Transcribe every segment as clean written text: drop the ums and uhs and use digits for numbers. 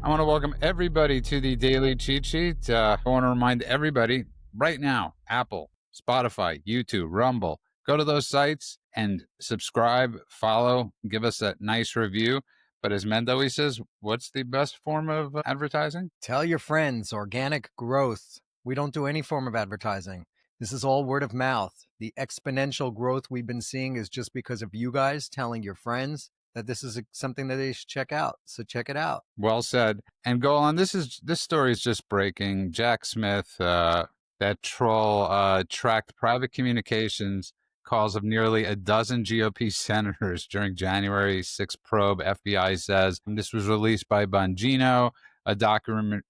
I want to welcome everybody to the Daily Cheat Sheet. I want to remind everybody right now, Apple, Spotify, YouTube, Rumble, go to those sites and subscribe, follow, give us a nice review. But as Mendo always says, what's the best form of advertising? Tell your friends, organic growth. We don't do any form of advertising. This is all word of mouth. The exponential growth we've been seeing is just because of you guys telling your friends that this is something that they should check out. So check it out. Well said. And go on. This story is just breaking. Jack Smith, that troll, tracked private communications calls of nearly a dozen GOP senators during January 6th probe. FBI says this was released by Bongino. A document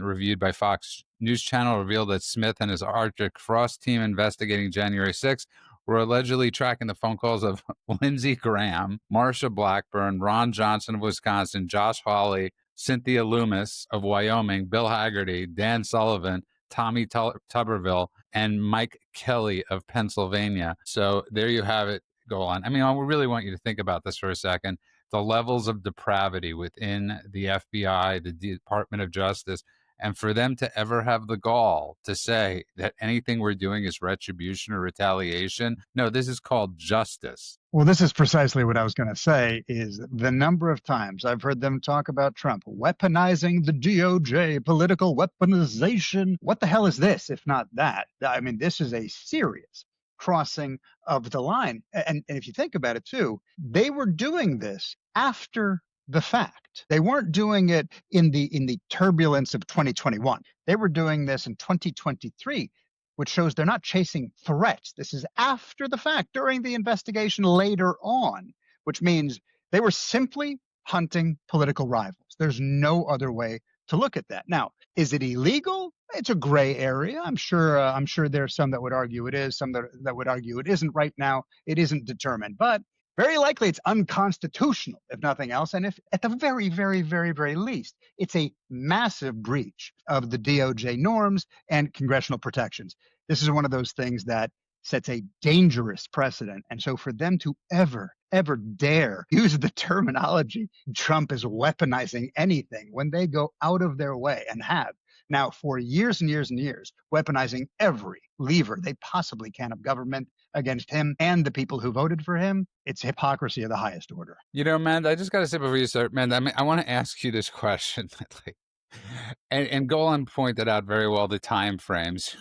reviewed by Fox News Channel revealed that Smith and his Arctic Frost team investigating January 6th were allegedly tracking the phone calls of Lindsey Graham, Marsha Blackburn, Ron Johnson of Wisconsin, Josh Hawley, Cynthia Loomis of Wyoming, Bill Haggerty, Dan Sullivan, Tommy Tuberville, and Mike Kelly of Pennsylvania. So there you have it. Go on. I mean, I really want you to think about this for a second. The levels of depravity within the FBI, the Department of Justice, and for them to ever have the gall to say that anything we're doing is retribution or retaliation. No, this is called justice. Well, this is precisely what I was going to say, is the number of times I've heard them talk about Trump weaponizing the DOJ, political weaponization. What the hell is this, if not that? I mean, this is a serious crossing of the line. And if you think about it, too, they were doing this after the fact. They weren't doing it in the turbulence of 2021. They were doing this in 2023, which shows they're not chasing threats. This is after the fact, during the investigation later on, which means they were simply hunting political rivals. There's no other way to look at that. Now, is it illegal? It's a gray area. I'm sure there's some that would argue it is, some that would argue it isn't right now. It isn't determined, but very likely it's unconstitutional, if nothing else. And if at the very, very, very, very least, it's a massive breach of the DOJ norms and congressional protections. This is one of those things that sets a dangerous precedent. And so for them to ever dare use the terminology, Trump is weaponizing anything, when they go out of their way and have now for years and years and years, weaponizing every lever they possibly can of government against him and the people who voted for him, it's hypocrisy of the highest order. You know, man, I just got to say before you start, man, I want to ask you this question. And Golan pointed out very well the time frames.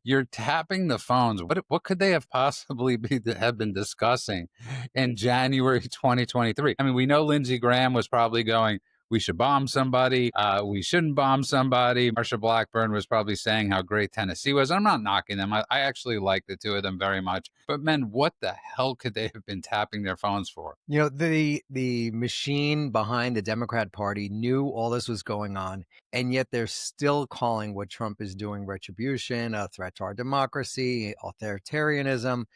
You're tapping the phones. What could they have possibly have been discussing in January 2023? I mean, we know Lindsey Graham was probably going, we should bomb somebody. We shouldn't bomb somebody. Marsha Blackburn was probably saying how great Tennessee was. I'm not knocking them. I actually like the two of them very much. But men, what the hell could they have been tapping their phones for? You know, the machine behind the Democrat Party knew all this was going on, and yet they're still calling what Trump is doing retribution, a threat to our democracy, authoritarianism.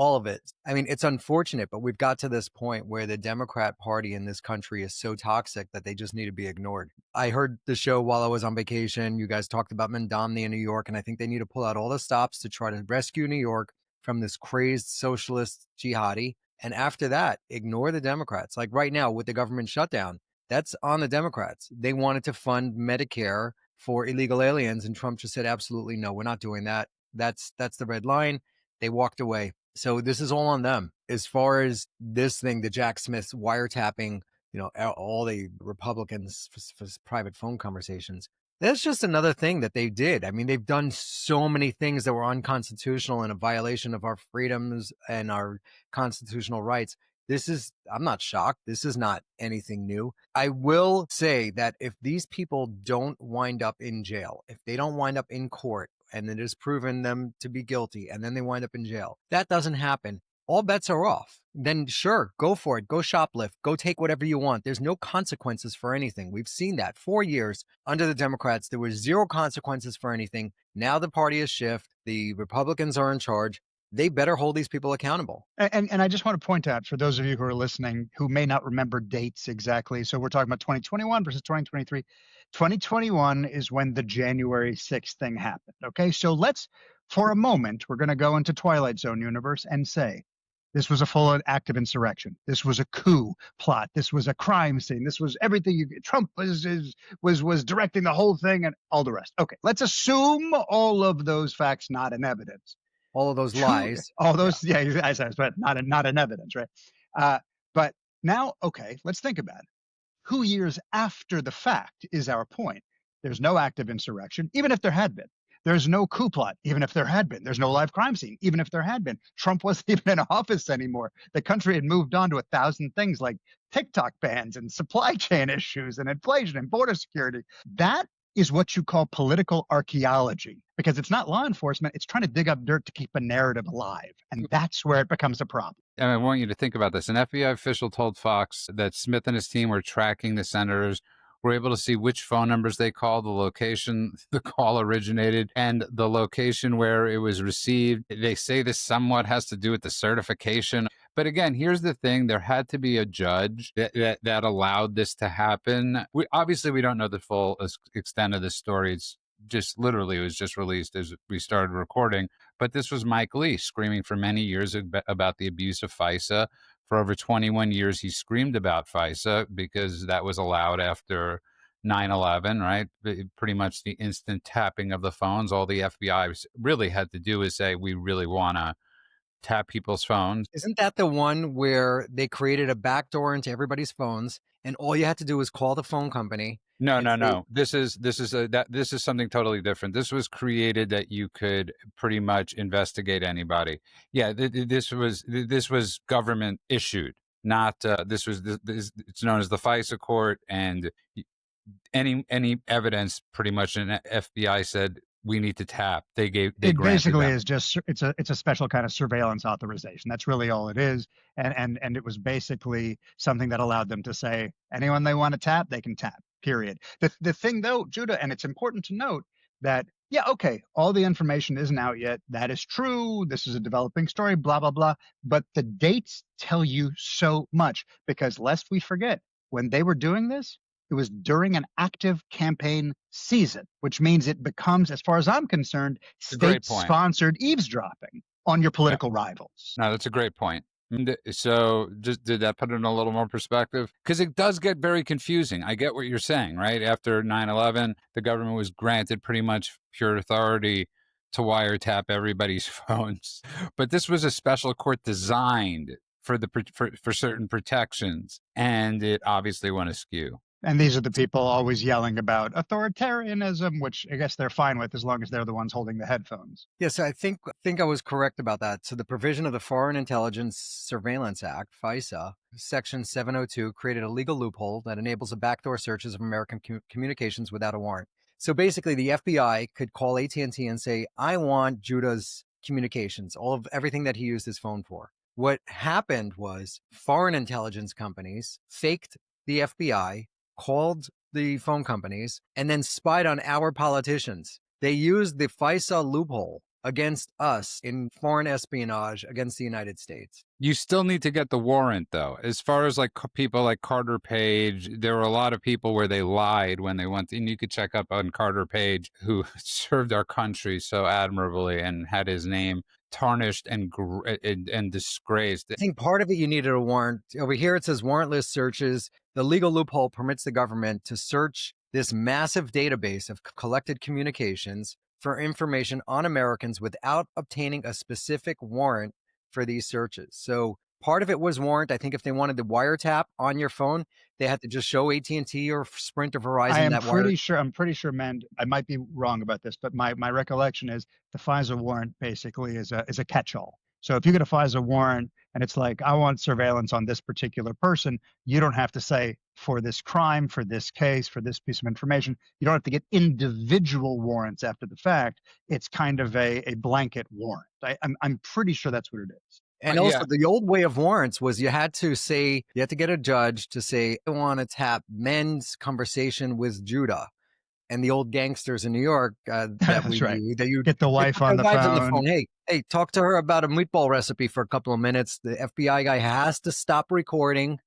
All of it. I mean, it's unfortunate, but we've got to this point where the Democrat Party in this country is so toxic that they just need to be ignored. I heard the show while I was on vacation. You guys talked about Mendamni in New York, and I think they need to pull out all the stops to try to rescue New York from this crazed socialist jihadi. And after that, ignore the Democrats. Like right now with the government shutdown, that's on the Democrats. They wanted to fund Medicare for illegal aliens, and Trump just said, absolutely no, we're not doing that. That's the red line. They walked away. So this is all on them. As far as this thing, the Jack Smith's wiretapping, you know, all the Republicans for private phone conversations, that's just another thing that they did. I mean, they've done so many things that were unconstitutional and a violation of our freedoms and our constitutional rights. I'm not shocked. This is not anything new. I will say that if these people don't wind up in jail, if they don't wind up in court, and it is proven them to be guilty, and then they wind up in jail, that doesn't happen, all bets are off. Then sure, go for it. Go shoplift. Go take whatever you want. There's no consequences for anything. We've seen that 4 years under the Democrats. There was zero consequences for anything. Now the party is shift. The Republicans are in charge. They better hold these people accountable. And I just want to point out, for those of you who are listening who may not remember dates exactly, so we're talking about 2021 versus 2023. 2021 is when the January 6th thing happened. Okay, so let's, for a moment, we're going to go into Twilight Zone universe and say This was a full act of insurrection. This was a coup plot. This was a crime scene. This was everything. Trump was directing the whole thing and all the rest. Okay, let's assume all of those facts not in evidence. All of those True, lies. all those, yeah, as I said, not in evidence, right? But now, okay, let's think about it. 2 years after the fact is our point. There's no active insurrection, even if there had been. There's no coup plot, even if there had been. There's no live crime scene, even if there had been. Trump wasn't even in office anymore. The country had moved on to 1,000 things like TikTok bans and supply chain issues and inflation and border security. That is what you call political archaeology, because it's not law enforcement. It's trying to dig up dirt to keep a narrative alive. And that's where it becomes a problem. And I want you to think about this. An FBI official told Fox that Smith and his team were tracking the senators, were able to see which phone numbers they called, the location the call originated, and the location where it was received. They say this somewhat has to do with the certification. But again, here's the thing. There had to be a judge that allowed this to happen. Obviously, we don't know the full extent of this story. It's just literally, it was just released as we started recording. But this was Mike Lee screaming for many years about the abuse of FISA. For over 21 years, he screamed about FISA because that was allowed after 9/11, right? Pretty much the instant tapping of the phones. All the FBI really had to do is say, we really want to tap people's phones. Isn't that the one where they created a backdoor into everybody's phones, and all you had to do was call the phone company? No, and no, say, no. This is something totally different. This was created that you could pretty much investigate anybody. Yeah, this was government issued, not it's known as the FISA court, and any evidence pretty much an FBI said we need to tap. They It granted basically them. is just it's a special kind of surveillance authorization. That's really all it is. And it was basically something that allowed them to say anyone they want to tap, they can tap. Period. The thing though, Judah, and it's important to note that yeah, okay, all the information isn't out yet. That is true. This is a developing story, blah blah blah. But the dates tell you so much because lest we forget, when they were doing this, it was during an active campaign season, which means it becomes, as far as I'm concerned, It's a great point. state-sponsored eavesdropping on your political rivals. No, that's a great point. So just did that put it in a little more perspective? Because it does get very confusing. I get what you're saying, right? After 9/11, the government was granted pretty much pure authority to wiretap everybody's phones. But this was a special court designed for for certain protections, and it obviously went askew. And these are the people always yelling about authoritarianism, which I guess they're fine with as long as they're the ones holding the headphones. Yes, I think I was correct about that. So the provision of the Foreign Intelligence Surveillance Act, FISA, Section 702, created a legal loophole that enables the backdoor searches of American communications without a warrant. So basically, the FBI could call AT&T and say, I want Judah's communications, all of everything that he used his phone for. What happened was foreign intelligence companies faked the FBI, called the phone companies, and then spied on our politicians. They used the FISA loophole against us in foreign espionage against the United States. You still need to get the warrant, though. As far as like people like Carter Page, there were a lot of people where they lied when they went, and you could check up on Carter Page, who served our country so admirably and had his name tarnished and disgraced. I think part of it you needed a warrant. Over here it says warrantless searches. The legal loophole permits the government to search this massive database of collected communications for information on Americans without obtaining a specific warrant for these searches. So part of it was warrant. I think if they wanted the wiretap on your phone, they had to just show AT&T or Sprint or Verizon I'm pretty sure, man, I might be wrong about this, but my recollection is the FISA warrant basically is a catch-all. So if you get a FISA warrant and it's like, I want surveillance on this particular person, you don't have to say for this crime, for this case, for this piece of information. You don't have to get individual warrants after the fact. It's kind of a blanket warrant. I'm pretty sure that's what it is. And also, the old way of warrants was you had to get a judge to say, I want to tap men's conversation with Judah. And the old gangsters in New York That's right. knew, that you get the wife on the phone. Hey, talk to her about a meatball recipe for a couple of minutes. The FBI guy has to stop recording,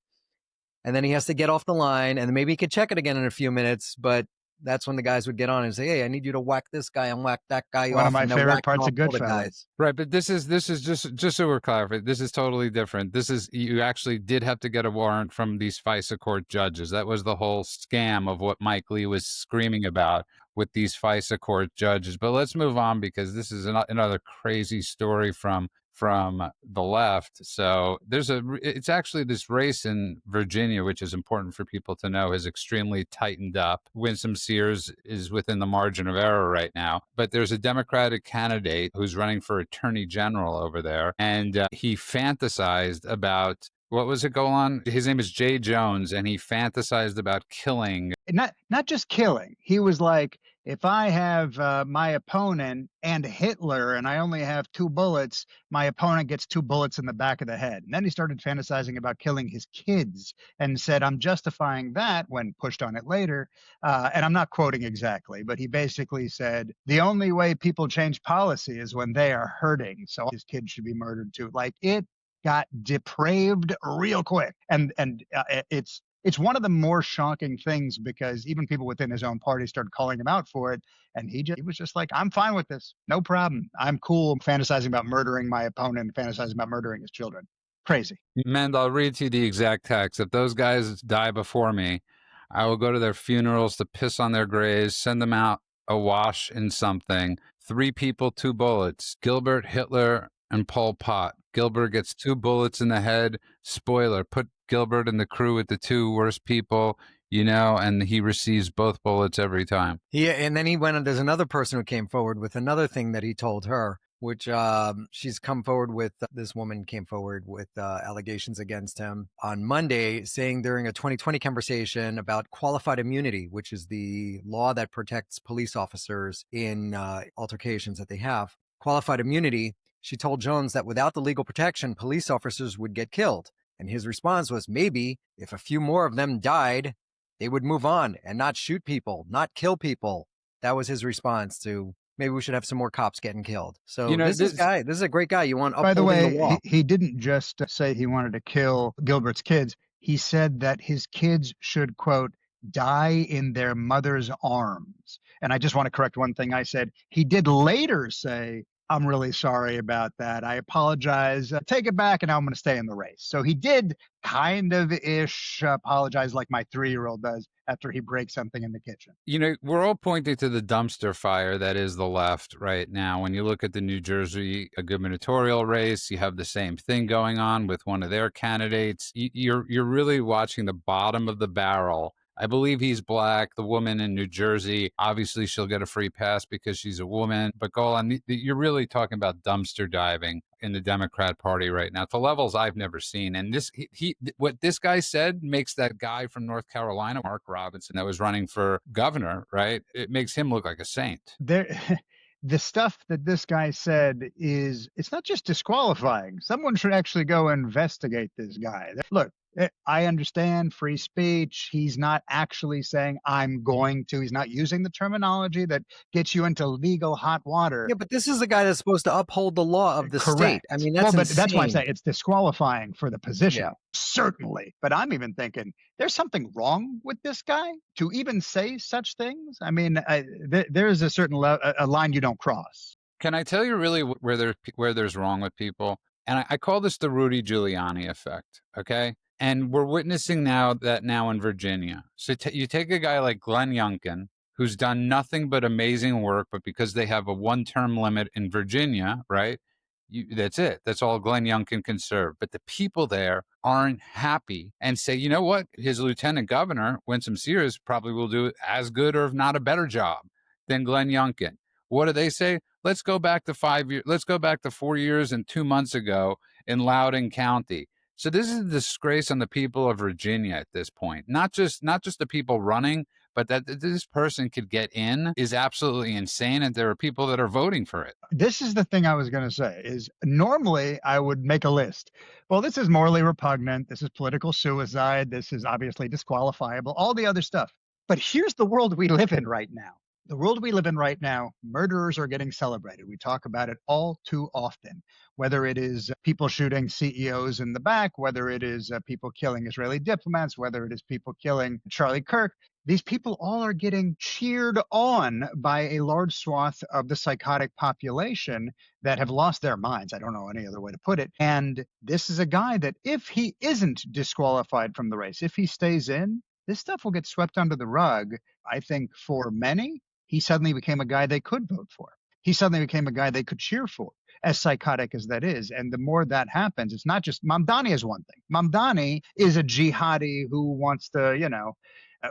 and then he has to get off the line, and maybe he could check it again in a few minutes. But that's when the guys would get on and say, "Hey, I need you to whack this guy and whack that guy One of off," my and they're favorite whacking parts off of all the Goodfellas. guys. Right, but this is just so we're clarified. This is totally different. This is you actually did have to get a warrant from these FISA court judges. That was the whole scam of what Mike Lee was screaming about with these FISA court judges. But let's move on because this is another crazy story from the left. So it's actually this race in Virginia, which is important for people to know, is extremely tightened up. Winsome Sears is within the margin of error right now, but there's a Democratic candidate who's running for attorney general over there, and he fantasized about, what was it go on? His name is Jay Jones, and he fantasized about killing. Not just killing. He was like, if I have my opponent and Hitler and I only have 2 bullets, my opponent gets 2 bullets in the back of the head. And then he started fantasizing about killing his kids and said, I'm justifying that when pushed on it later. And I'm not quoting exactly, but he basically said, the only way people change policy is when they are hurting. So his kids should be murdered too. Like, it got depraved real quick. And it's one of the more shocking things because even people within his own party started calling him out for it. And he was just like, I'm fine with this. No problem. I'm cool fantasizing about murdering my opponent, fantasizing about murdering his children. Crazy. Mend, I'll read to you the exact text. If those guys die before me, I will go to their funerals to piss on their graves, send them out awash in something. 3 people, 2 bullets. Gilbert, Hitler, and Pol Pot. Gilbert gets 2 bullets in the head. Spoiler, put Gilbert in the crew with the 2 worst people, and he receives both bullets every time. Yeah, and then he went on. There's another person who came forward with another thing that he told her, which she's come forward with. This woman came forward with allegations against him on Monday, saying during a 2020 conversation about qualified immunity, which is the law that protects police officers in altercations that they have. Qualified immunity, she told Jones that without the legal protection, police officers would get killed. And his response was, maybe if a few more of them died, they would move on and not shoot people, not kill people. That was his response to, maybe we should have some more cops getting killed. So this is a great guy. You want By the upholding way, the law. he didn't just say he wanted to kill Gilbert's kids. He said that his kids should, quote, die in their mother's arms. And I just want to correct one thing I said. He did later say, I'm really sorry about that. I apologize. Take it back, and now I'm going to stay in the race. So he did kind of ish apologize like my 3-year-old does after he breaks something in the kitchen. We're all pointing to the dumpster fire that is the left right now. When you look at the New Jersey gubernatorial race, you have the same thing going on with one of their candidates. You're really watching the bottom of the barrel. I believe he's black. The woman in New Jersey, obviously she'll get a free pass because she's a woman. But Golan, you're really talking about dumpster diving in the Democrat Party right now to levels I've never seen. And what this guy said makes that guy from North Carolina, Mark Robinson, that was running for governor, right? It makes him look like a saint. The stuff that this guy said it's not just disqualifying. Someone should actually go investigate this guy. Look, I understand free speech. He's not actually saying I'm going to. He's not using the terminology that gets you into legal hot water. Yeah, but this is the guy that's supposed to uphold the law of the Correct. state. I mean, that's that's why I'm saying it's disqualifying for the position. Yeah. Certainly. But I'm even thinking there's something wrong with this guy to even say such things. I mean, there's a certain a line you don't cross. Can I tell you really where there's wrong with people? And I call this the Rudy Giuliani effect, okay? And we're witnessing now in Virginia. So you take a guy like Glenn Youngkin, who's done nothing but amazing work, but because they have a 1-term limit in Virginia, right? That's it. That's all Glenn Youngkin can serve. But the people there aren't happy and say, you know what? His lieutenant governor, Winsome Sears, probably will do as good or if not a better job than Glenn Youngkin. What do they say? Let's go back to 5 years. Let's go back to 4 years and 2 months ago in Loudoun County. So this is a disgrace on the people of Virginia at this point. Not just the people running, but that this person could get in is absolutely insane. And there are people that are voting for it. This is the thing I was going to say is normally I would make a list. Well, this is morally repugnant. This is political suicide. This is obviously disqualifiable, all the other stuff. But here's the world we live in right now. The world we live in right now, murderers are getting celebrated. We talk about it all too often, whether it is people shooting CEOs in the back, whether it is people killing Israeli diplomats, whether it is people killing Charlie Kirk. these people all are getting cheered on by a large swath of the psychotic population that have lost their minds. I don't know any other way to put it. And this is a guy that, if he isn't disqualified from the race, if he stays in, this stuff will get swept under the rug. I think for many, he suddenly became a guy they could vote for. He suddenly became a guy they could cheer for, as psychotic as that is. And the more that happens, it's not just Mamdani is one thing. Mamdani is a jihadi who wants to,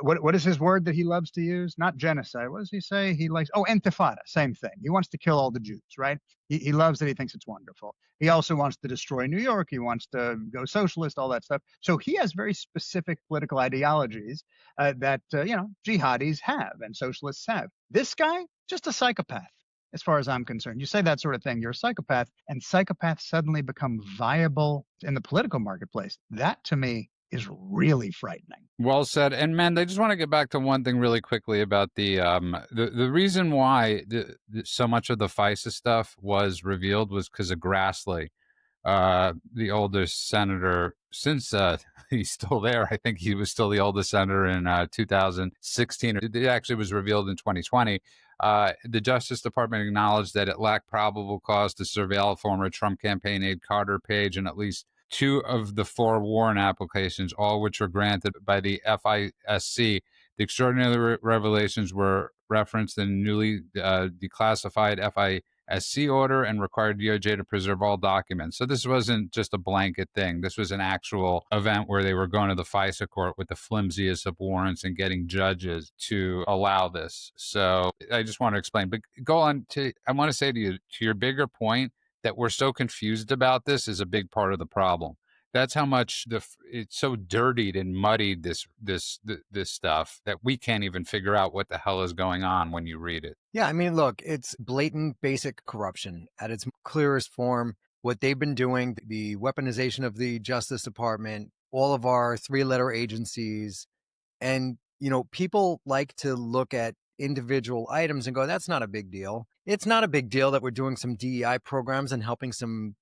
what is his word that he loves to use? Not genocide. What does he say? He likes, intifada, same thing. He wants to kill all the Jews, right? He loves it. He thinks it's wonderful. He also wants to destroy New York. He wants to go socialist, all that stuff. So he has very specific political ideologies that, jihadis have and socialists have. This guy, just a psychopath. As far as I'm concerned, you say that sort of thing, you're a psychopath, and psychopaths suddenly become viable in the political marketplace. That to me is really frightening. Well said. And man, I just want to get back to one thing really quickly about the reason why so much of the FISA stuff was revealed was because of Grassley, the oldest senator since he's still there. I think he was still the oldest senator in 2016. It actually was revealed in 2020. The Justice Department acknowledged that it lacked probable cause to surveil former Trump campaign aide Carter Page and at least 2 of the 4 warrant applications, all which were granted by the FISC. The extraordinary revelations were referenced in a newly declassified FISC order and required DOJ to preserve all documents. So this wasn't just a blanket thing. This was an actual event where they were going to the FISA court with the flimsiest of warrants and getting judges to allow this. So I just want to explain. But go on to, I want to say to you, to your bigger point, that we're so confused about this is a big part of the problem. That's how much it's so dirtied and muddied this stuff that we can't even figure out what the hell is going on when you read it. Yeah, I mean, look, it's blatant basic corruption at its clearest form. What they've been doing, the weaponization of the Justice Department, all of our 3-letter agencies, and people like to look at individual items and go, that's not a big deal. It's not a big deal that we're doing some DEI programs and helping some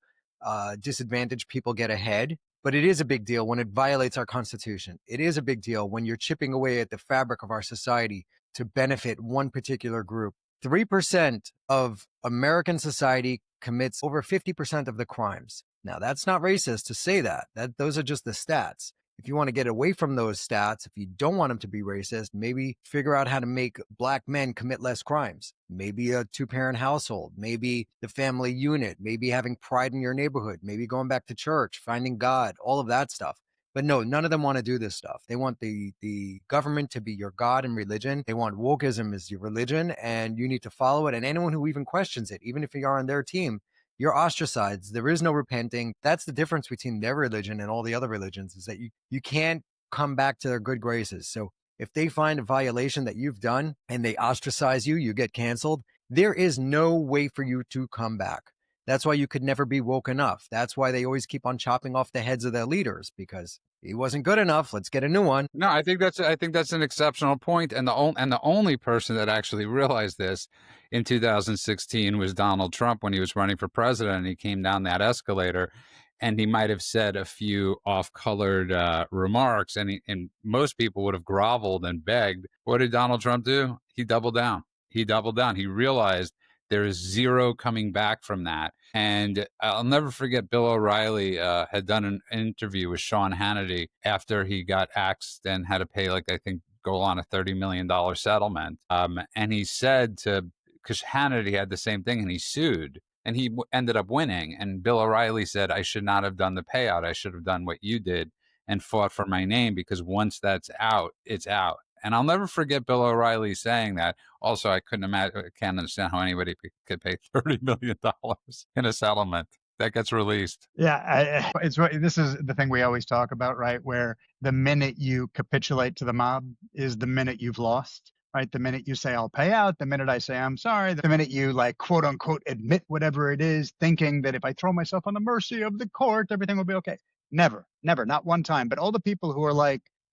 disadvantaged people get ahead. But it is a big deal when it violates our Constitution. It is a big deal when you're chipping away at the fabric of our society to benefit one particular group. 3% of American society commits over 50% of the crimes. Now, that's not racist to say that. Those are just the stats. If you want to get away from those stats, if you don't want them to be racist, maybe figure out how to make Black men commit less crimes. Maybe a 2-parent household, maybe the family unit, maybe having pride in your neighborhood, maybe going back to church, finding God, all of that stuff. But no, none of them want to do this stuff. They want the government to be your God and religion. They want wokeism as your religion, and you need to follow it. And anyone who even questions it, even if you are on their team, you're ostracized. There is no repenting. That's the difference between their religion and all the other religions, is that you can't come back to their good graces. So if they find a violation that you've done and they ostracize you, you get canceled, there is no way for you to come back. That's why you could never be woke enough. That's why they always keep on chopping off the heads of their leaders, because he wasn't good enough. Let's get a new one. No, I think that's an exceptional point, and the only person that actually realized this in 2016 was Donald Trump when he was running for president, and he came down that escalator, and he might have said a few off-colored remarks, and most people would have groveled and begged. What did Donald Trump do? He doubled down. He realized there is zero coming back from that. And I'll never forget, Bill O'Reilly had done an interview with Sean Hannity after he got axed and had to pay, I think, go on a $30 million settlement. And he said because Hannity had the same thing and he sued and he ended up winning. And Bill O'Reilly said, I should not have done the payout. I should have done what you did and fought for my name, because once that's out, it's out. And I'll never forget Bill O'Reilly saying that. Also, I can't understand how anybody could pay $30 million in a settlement that gets released. Yeah, this is the thing we always talk about, right? Where the minute you capitulate to the mob is the minute you've lost, right? The minute you say, I'll pay out, the minute I say, I'm sorry, the minute you quote unquote, admit whatever it is, thinking that if I throw myself on the mercy of the court, everything will be okay. Never, not one time. But all the people who are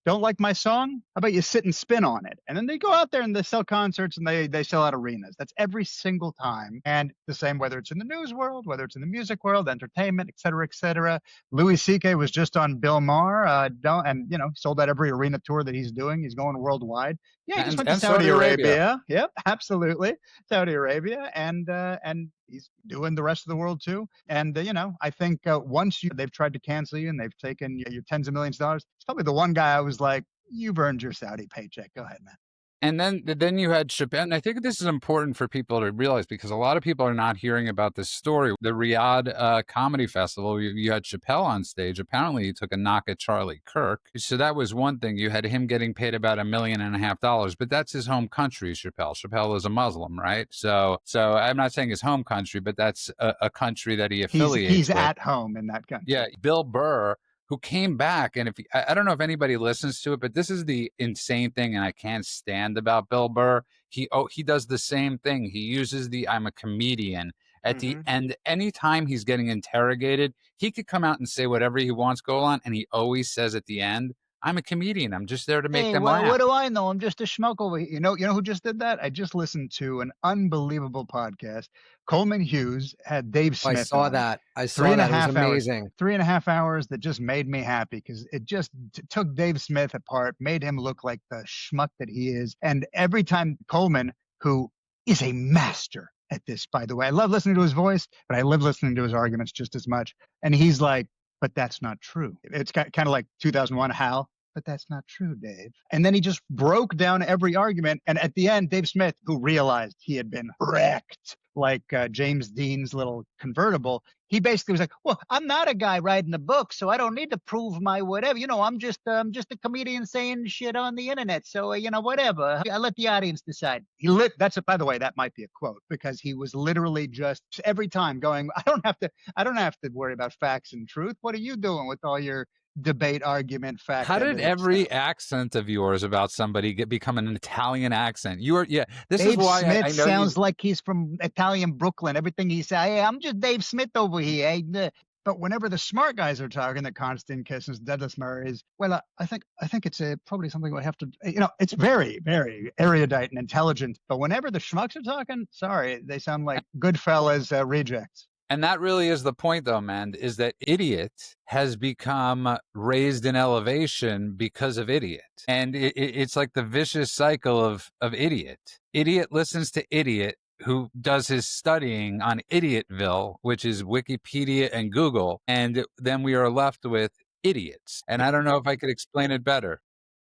Don't like my song? How about you sit and spin on it? And then they go out there and they sell concerts and they sell out arenas. That's every single time. And the same whether it's in the news world, whether it's in the music world, entertainment, et cetera, et cetera. Louis C.K. was just on Bill Maher, and sold out every arena tour that he's doing. He's going worldwide. Yeah, he just went to And Saudi Arabia. Yep, absolutely, Saudi Arabia, and he's doing the rest of the world too. And I think once they've tried to cancel you and they've taken your tens of millions of dollars, it's probably the one guy I was like, you've earned your Saudi paycheck. Go ahead, man. And then you had Chappelle. And I think this is important for people to realize because a lot of people are not hearing about this story. The Riyadh Comedy Festival, you had Chappelle on stage. Apparently, he took a knock at Charlie Kirk. So that was one thing. You had him getting paid about $1.5 million, but that's his home country, Chappelle. Chappelle is a Muslim, right? So I'm not saying his home country, but that's a country that he affiliates he's with. at home in that country. Yeah, Bill Burr, who came back. And I don't know if anybody listens to it, but this is the insane thing. And I can't stand about Bill Burr. He does the same thing. He uses I'm a comedian at the end. Anytime he's getting interrogated, he could come out and say whatever he wants, go on. And he always says at the end, I'm a comedian. I'm just there to make them laugh. What do I know? I'm just a schmuck over here. You know who just did that? I just listened to an unbelievable podcast. Coleman Hughes had Dave Smith. I saw on. that. I saw that. It was amazing. 3.5 hours that just made me happy because it just took Dave Smith apart, made him look like the schmuck that he is. And every time Coleman, who is a master at this, by the way, I love listening to his voice, but I love listening to his arguments just as much. And he's like, but that's not true. It's kind of like 2001 Hal. But that's not true, Dave. And then he just broke down every argument. And at the end, Dave Smith, who realized he had been wrecked like James Dean's little convertible, he basically was like, well, I'm not a guy writing a book, so I don't need to prove my whatever. I'm just a comedian saying shit on the internet. So, whatever. I let the audience decide. By the way, that might be a quote because he was literally just every time going, I don't have to worry about facts and truth. What are you doing with all your debate, argument, fact? How did every accent of yours about somebody become an Italian accent? This Dave is why Smith I know sounds like he's from Italian Brooklyn. Everything he says, hey, I'm just Dave Smith over here. But whenever the smart guys are talking, the Constant Kissens, Douglas Murray's, well, I think it's probably something we have to, it's very, very erudite and intelligent. But whenever the schmucks are talking, sorry, they sound like Goodfellas rejects. And that really is the point, though, man, is that idiot has become raised in elevation because of idiot. And it's like the vicious cycle of idiot. Idiot listens to idiot who does his studying on Idiotville, which is Wikipedia and Google. And then we are left with idiots. And I don't know if I could explain it better.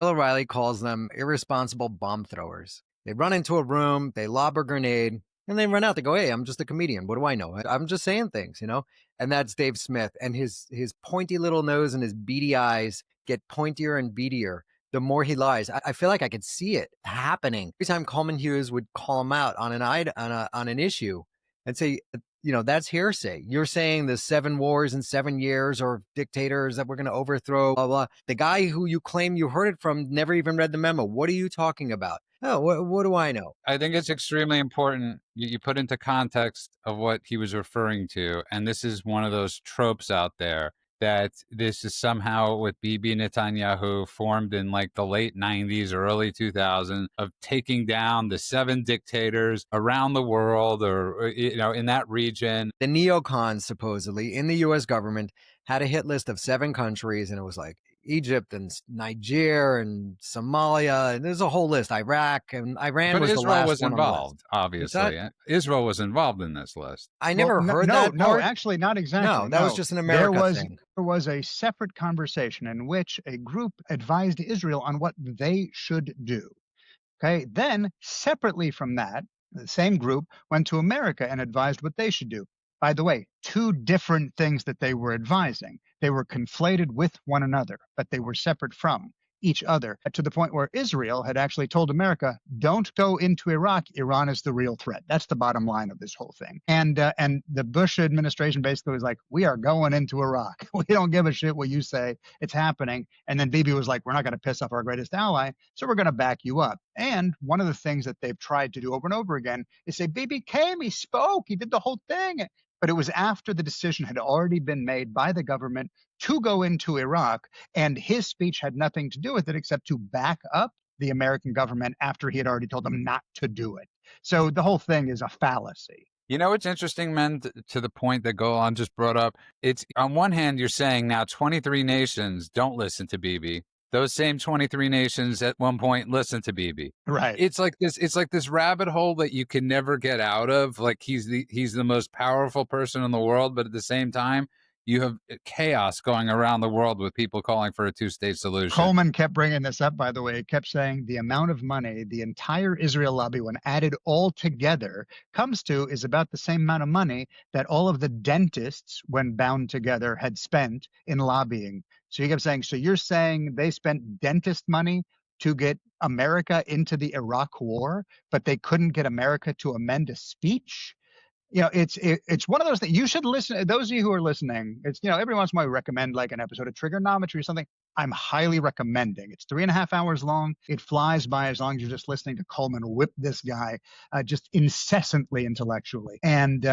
Bill O'Reilly calls them irresponsible bomb throwers. They run into a room, they lob a grenade, and they run out. They go, hey, I'm just a comedian. What do I know? I'm just saying things, And that's Dave Smith. And his pointy little nose and his beady eyes get pointier and beadier the more he lies. I feel like I could see it happening. Every time Coleman Hughes would call him out on an issue and say, that's hearsay. You're saying the 7 wars in 7 years or dictators that we're going to overthrow, blah, blah. The guy who you claim you heard it from never even read the memo. What are you talking about? Oh, what do I know? I think it's extremely important you put into context of what he was referring to. And this is one of those tropes out there that this is somehow with Bibi Netanyahu formed in like the late 90s or early 2000s of taking down the 7 dictators around the world or, in that region. The neocons supposedly in the U.S. government had a hit list of 7 countries, and it was like Egypt and Niger and Somalia. And there's a whole list. Iraq and Iran but was Israel the last was one involved, obviously. Israel was involved in this list. I never heard that. No, actually, not exactly. No, that was just an America thing. There was a separate conversation in which a group advised Israel on what they should do. Okay, then separately from that, the same group went to America and advised what they should do. By the way, 2 different things that they were advising. They were conflated with one another, but they were separate from each other to the point where Israel had actually told America, don't go into Iraq. Iran is the real threat. That's the bottom line of this whole thing. And the Bush administration basically was like, we are going into Iraq. We don't give a shit what you say. It's happening. And then Bibi was like, we're not going to piss off our greatest ally, so we're going to back you up. And one of the things that they've tried to do over and over again is say, Bibi came, he spoke, he did the whole thing. but it was after the decision had already been made by the government to go into Iraq, and his speech had nothing to do with it except to back up the American government after he had already told them not to do it. So the whole thing is a fallacy. You know what's interesting, man, to the point that Golan just brought up? It's on one hand, you're saying now 23 nations don't listen to Bibi. Those same 23 nations at one point listen to Bibi. Right. It's like this rabbit hole that you can never get out of. Like he's the most powerful person in the world, but at the same time, you have chaos going around the world with people calling for a two-state solution. Coleman kept bringing this up, by the way. He kept saying the amount of money the entire Israel lobby, when added all together, comes to is about the same amount of money that all of the dentists, when bound together, had spent in lobbying. So he kept saying, so you're saying they spent dentist money to get America into the Iraq war, but they couldn't get America to amend a speech? It's one of those that you should listen. Those of you who are listening, it's, every once in a while we recommend like an episode of Trigonometry or something. I'm highly recommending. It's 3.5 hours long. It flies by as long as you're just listening to Coleman whip this guy just incessantly intellectually. And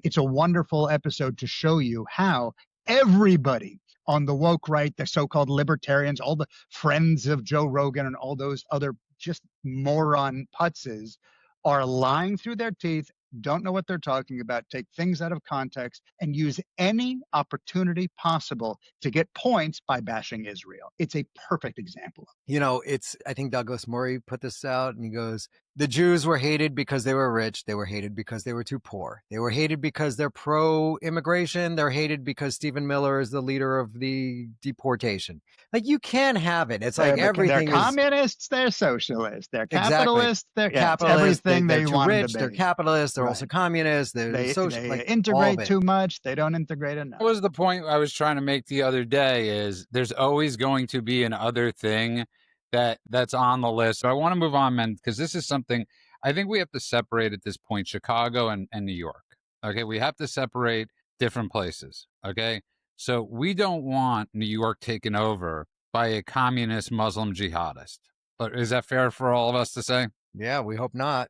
it's a wonderful episode to show you how everybody on the woke right, the so-called libertarians, all the friends of Joe Rogan and all those other just moron putzes are lying through their teeth, don't know what they're talking about, take things out of context, and use any opportunity possible to get points by bashing Israel. It's a perfect example. I think Douglas Murray put this out, and he goes, the Jews were hated because they were rich. They were hated because they were too poor. They were hated because they're pro-immigration. They're hated because Stephen Miller is the leader of the deportation. Like, you can't have it. It's like everything They're communists, they're socialists, they're capitalists, they're capitalists, everything they're they too want rich, to be. they're capitalists, they're also communists, they social, integrate too much, they don't integrate enough. That was the point I was trying to make the other day, is there's always going to be an other thing that's on the list. But I want to move on, man, because this is something I think we have to separate at this point, Chicago and New York. Okay, we have to separate different places. Okay, so we don't want New York taken over by a communist Muslim jihadist. But is that fair for all of us to say? Yeah, we hope not.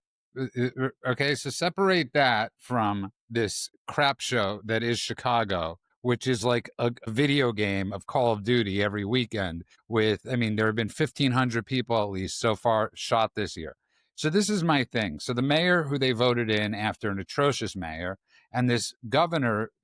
Okay, so separate that from this crap show that is Chicago, which is like a video game of Call of Duty every weekend there have been 1,500 people at least so far shot this year. So this is my thing. So the mayor who they voted in after an atrocious mayor, and this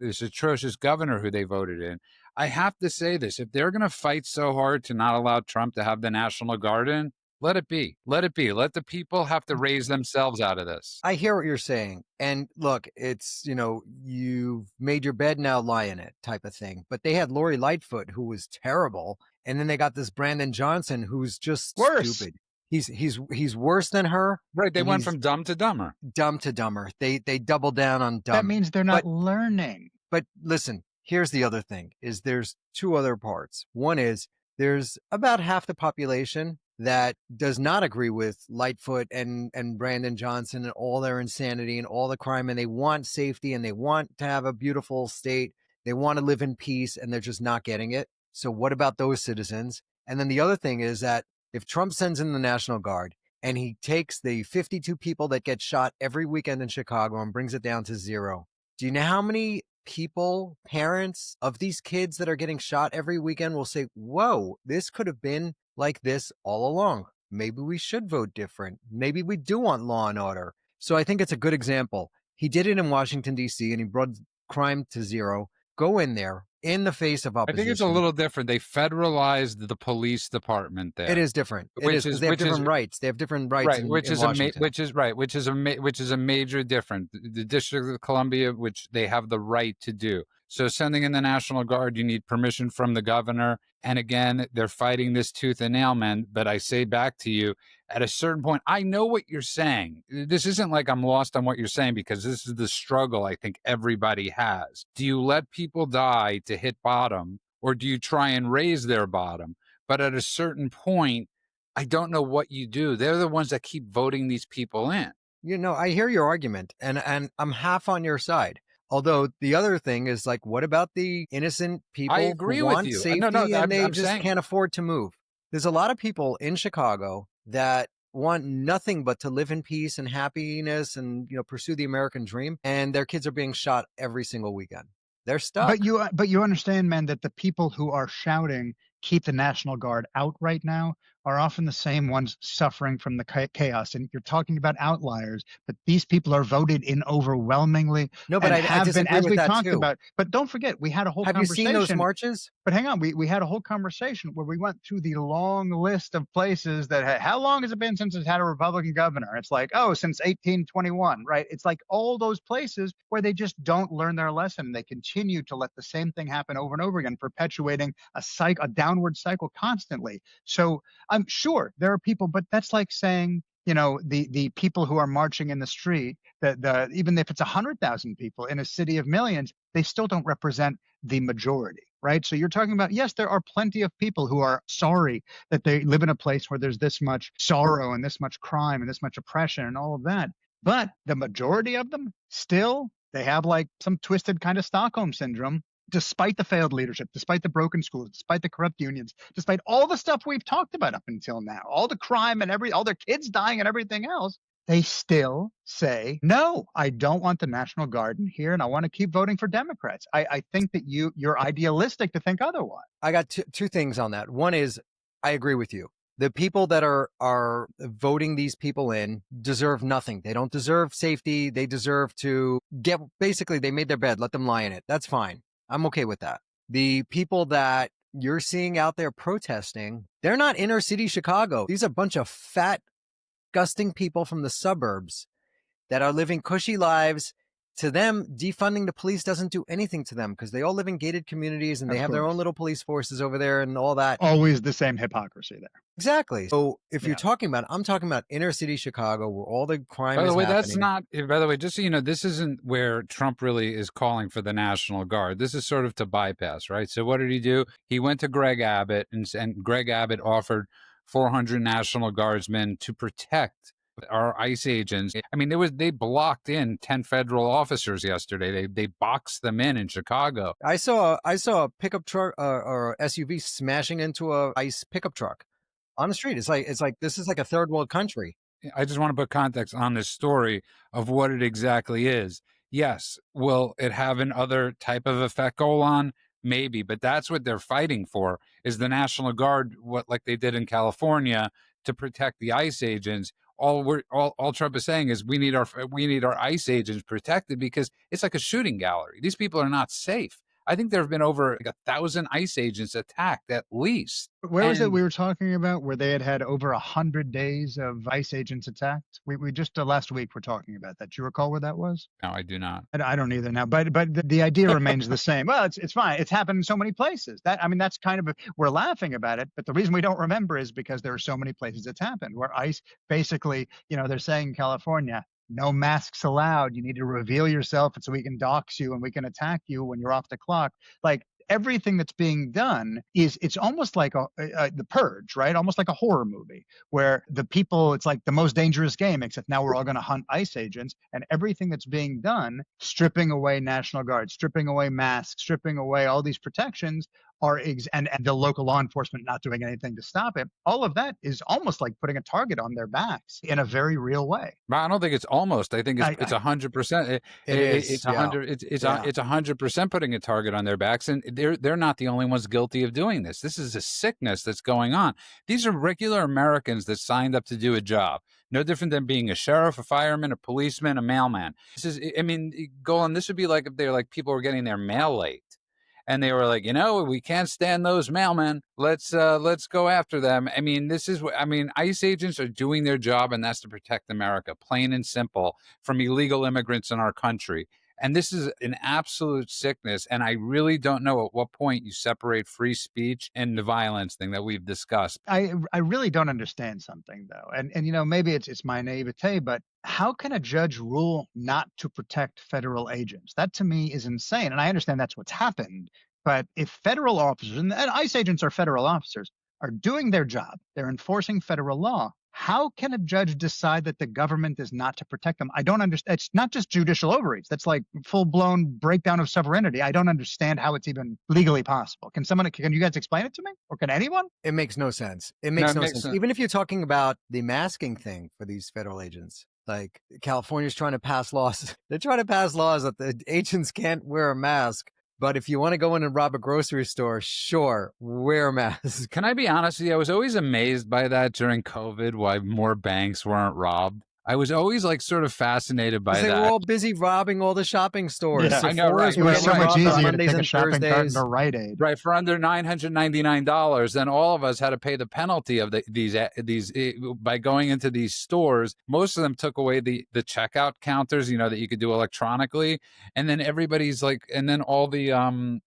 atrocious governor who they voted in, I have to say this, if they're going to fight so hard to not allow Trump to have the National Guard in, let it be. Let it be. Let the people have to raise themselves out of this. I hear what you're saying. And look, it's, you've made your bed, now lie in it type of thing. But they had Lori Lightfoot, who was terrible. And then they got this Brandon Johnson, who's just worse. Stupid. He's worse than her. Right. They went from dumb to dumber. Dumb to dumber. They double down on dumb. That means they're not learning. But listen, here's the other thing, is there's two other parts. One is there's about half the population that does not agree with Lightfoot and Brandon Johnson and all their insanity and all the crime, and they want safety and they want to have a beautiful state. They want to live in peace, and they're just not getting it. So what about those citizens? And then the other thing is that if Trump sends in the National Guard and he takes the 52 people that get shot every weekend in Chicago and brings it down to zero, do you know how many people, parents of these kids that are getting shot every weekend will say, whoa, this could have been like this all along. Maybe we should vote different. Maybe we do want law and order. So I think it's a good example. He did it in Washington, D.C., and he brought crime to zero. Go in there in the face of opposition. I think it's a little different. They federalized the police department there. It is different. It is because they have different rights. They have different rights right, in which is Washington. which is a major difference. The District of Columbia, which they have the right to do. So sending in the National Guard, you need permission from the governor. And again, they're fighting this tooth and nail, man. But I say back to you, at a certain point, I know what you're saying. This isn't like I'm lost on what you're saying, because this is the struggle I think everybody has. Do you let people die to hit bottom, or do you try and raise their bottom? But at a certain point, I don't know what you do. They're the ones that keep voting these people in. I hear your argument, and I'm half on your side. Although the other thing is, like, what about the innocent people who want safety and they just can't afford to move? There's a lot of people in Chicago that want nothing but to live in peace and happiness and pursue the American dream, and their kids are being shot every single weekend. They're stuck. But you understand, man, that the people who are shouting keep the National Guard out right now are often the same ones suffering from the chaos. And you're talking about outliers, but these people are voted in overwhelmingly No, but and I have been, disagree as with we that talked too. about. But don't forget, we had a whole Have you seen those conversation. marches? But hang on, we had a whole conversation where we went through the long list of places that how long has it been since it's had a Republican governor? It's like, oh, since 1821, right? It's like all those places where they just don't learn their lesson. They continue to let the same thing happen over and over again, perpetuating a downward cycle constantly. So I'm sure there are people, but that's like saying, the people who are marching in the street, even if it's 100,000 people in a city of millions, they still don't represent the majority, right? So you're talking about, yes, there are plenty of people who are sorry that they live in a place where there's this much sorrow and this much crime and this much oppression and all of that. But the majority of them still, they have like some twisted kind of Stockholm syndrome, despite the failed leadership, despite the broken schools, despite the corrupt unions, despite all the stuff we've talked about up until now, all the crime and all their kids dying and everything else, they still say, no, I don't want the National Guard in here, and I want to keep voting for Democrats. I think that you're idealistic to think otherwise. I got two things on that. One is, I agree with you. The people that are voting these people in deserve nothing. They don't deserve safety. They deserve to basically, they made their bed, let them lie in it. That's fine. I'm okay with that. The people that you're seeing out there protesting, they're not inner city Chicago. These are a bunch of fat, disgusting people from the suburbs that are living cushy lives. To them, defunding the police doesn't do anything to them because they all live in gated communities and they have their own little police forces over there and all that. Always the same hypocrisy there. Exactly. So if you're talking about, I'm talking about inner city Chicago where all the crime By the is way, happening. that's not, by the way, just so you know, this isn't where Trump really is calling for the National Guard. This is sort of to bypass, right? So what did he do? He went to Greg Abbott and Greg Abbott offered 400 National Guardsmen to protect our ICE agents. I mean, they blocked in 10 federal officers yesterday. They boxed them in Chicago. I saw a pickup truck or SUV smashing into a ICE pickup truck on the street. It's like this is like a third world country. I just want to put context on this story of what it exactly is. Yes, will it have an other type of effect go on? Maybe, but that's what they're fighting for is the National Guard, like they did in California to protect the ICE agents. All Trump is saying is we need our ICE agents protected because it's like a shooting gallery. These people are not safe. I think there have been over like 1,000 ICE agents attacked at least. Where was it we were talking about where they had over 100 days of ICE agents attacked? We just last week were talking about that. Do you recall where that was? No, I do not. I don't either now, but the idea remains the same. Well, it's fine. It's happened in so many places. That's kind of we're laughing about it, but the reason we don't remember is because there are so many places it's happened where ICE basically, they're saying in California, no masks allowed. You need to reveal yourself so we can dox you and we can attack you when you're off the clock. Like everything that's being done it's almost like the Purge, right? Almost like a horror movie where the people, it's like the most dangerous game, except now we're all going to hunt ICE agents, and everything that's being done, stripping away National Guard, stripping away masks, stripping away all these protections and the local law enforcement not doing anything to stop it. All of that is almost like putting a target on their backs in a very real way. But I don't think it's almost. I think it's 100%. It's 100. It's 100% putting a target on their backs, and they're not the only ones guilty of doing this. This is a sickness that's going on. These are regular Americans that signed up to do a job. No different than being a sheriff, a fireman, a policeman, a mailman. Golan, this would be like if they're like people were getting their mail late. And they were like, we can't stand those mailmen. Let's go after them. ICE agents are doing their job, and that's to protect America, plain and simple, from illegal immigrants in our country. And this is an absolute sickness. And I really don't know at what point you separate free speech and the violence thing that we've discussed. I really don't understand something though. And maybe it's my naivete, but how can a judge rule not to protect federal agents? That to me is insane. And I understand that's what's happened. But if federal officers, and ICE agents are federal officers, are doing their job, they're enforcing federal law, How can a judge decide that the government is not to protect them? I don't understand. It's not just judicial overreach. That's like full blown breakdown of sovereignty. I don't understand how it's even legally possible. Can you guys explain it to me? Or can anyone? It makes no sense. It No, makes it no makes sense. sense. Even if you're talking about the masking thing for these federal agents, like California's trying to pass laws. They're trying to pass laws that the agents can't wear a mask. But if you want to go in and rob a grocery store, sure, wear a mask. Can I be honest with you? I was always amazed by that during COVID, why more banks weren't robbed. I was always like sort of fascinated by Because they were that. all busy robbing all the shopping stores. Yeah. I know, right. Sephora's It were was Right, so getting much robbed on easier to Mondays take a and shopping cart Thursdays. into Rite Aid. Right, for under $999, then all of us had to pay the penalty of these by going into these stores. Most of them took away the checkout counters, that you could do electronically, and then everybody's like, and then all the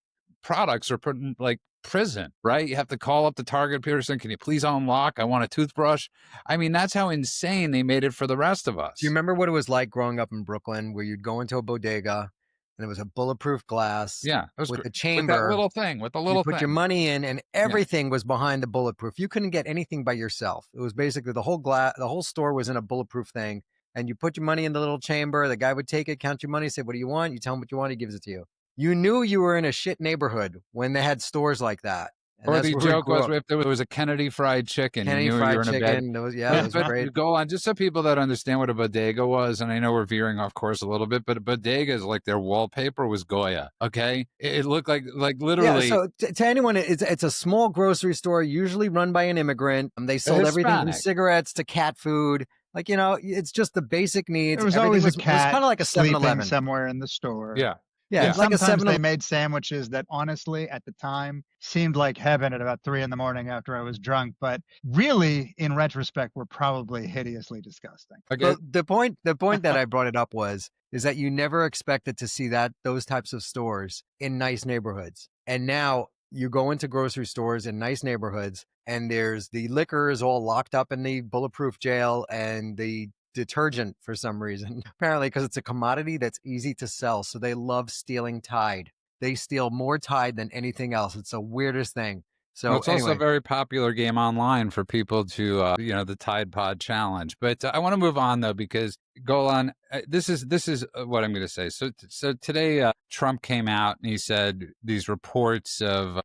products are put in like prison, right? You have to call up the Target person. Can you please unlock? I want a toothbrush. I mean, that's how insane they made it for the rest of us. Do you remember what it was like growing up in Brooklyn, where you'd go into a bodega and it was a bulletproof glass Yeah, it was with great. a With that chamber? little thing, with the You little put your thing. money in, and everything was behind the bulletproof. You couldn't get anything by yourself. It was basically the whole store was in a bulletproof thing. And you put your money in the little chamber. The guy would take it, count your money, say, "What do you want?" You tell him what you want. He gives it to you. You knew you were in a shit neighborhood when they had stores like that. And Or that's the where we joke grew was up. if there was a Kennedy Fried Chicken, Kenny you knew you Fried were in a bed. Chicken. That was But great. go on, just so people that understand what a bodega was, and I know we're veering off course a little bit, but a bodega is like their wallpaper was Goya. Okay, it looked like literally. Yeah, so to anyone, it's a small grocery store, usually run by an immigrant. They sold everything from Hispanic. cigarettes to cat food. Like, it's just the basic needs. There was Everything always a it was cat kind of like a sleeping 7-Eleven. somewhere in the store. Yeah. Yeah, Yeah. it's like a Sometimes 7-Eleven. they made sandwiches that honestly at the time seemed like heaven at about 3 a.m. after I was drunk, but really in retrospect were probably hideously disgusting. Okay. But the point that I brought it up is that you never expected to see those types of stores in nice neighborhoods. And now you go into grocery stores in nice neighborhoods and there's the liquor is all locked up in the bulletproof jail, and the detergent for some reason, apparently because it's a commodity that's easy to sell. So they love stealing Tide. They steal more Tide than anything else. It's the weirdest thing. So Well, it's also anyway, a very popular game online for people to, the Tide Pod Challenge. But I want to move on though, because Golan, this is what I'm going to say. So today, Trump came out and he said these reports of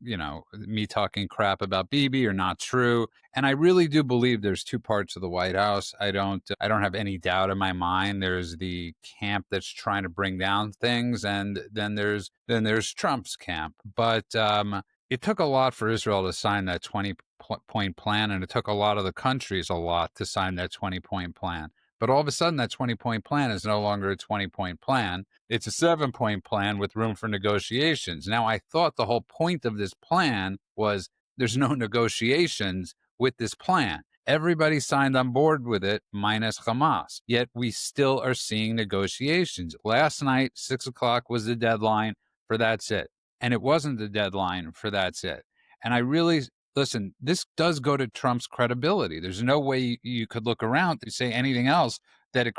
me talking crap about Bibi are not true, and I really do believe there's two parts of the White House. I don't have any doubt in my mind. There's the camp that's trying to bring down things, and then there's Trump's camp, but. It took a lot for Israel to sign that 20-point plan, and it took a lot of the countries a lot to sign that 20-point plan. But all of a sudden, that 20-point plan is no longer a 20-point plan. It's a 7-point plan with room for negotiations. Now, I thought the whole point of this plan was there's no negotiations with this plan. Everybody signed on board with it, minus Hamas. Yet we still are seeing negotiations. Last night, 6 o'clock was the deadline for that's it. And it wasn't the deadline for that's it. And I really, listen, this does go to Trump's credibility. There's no way you could look around to say anything else that it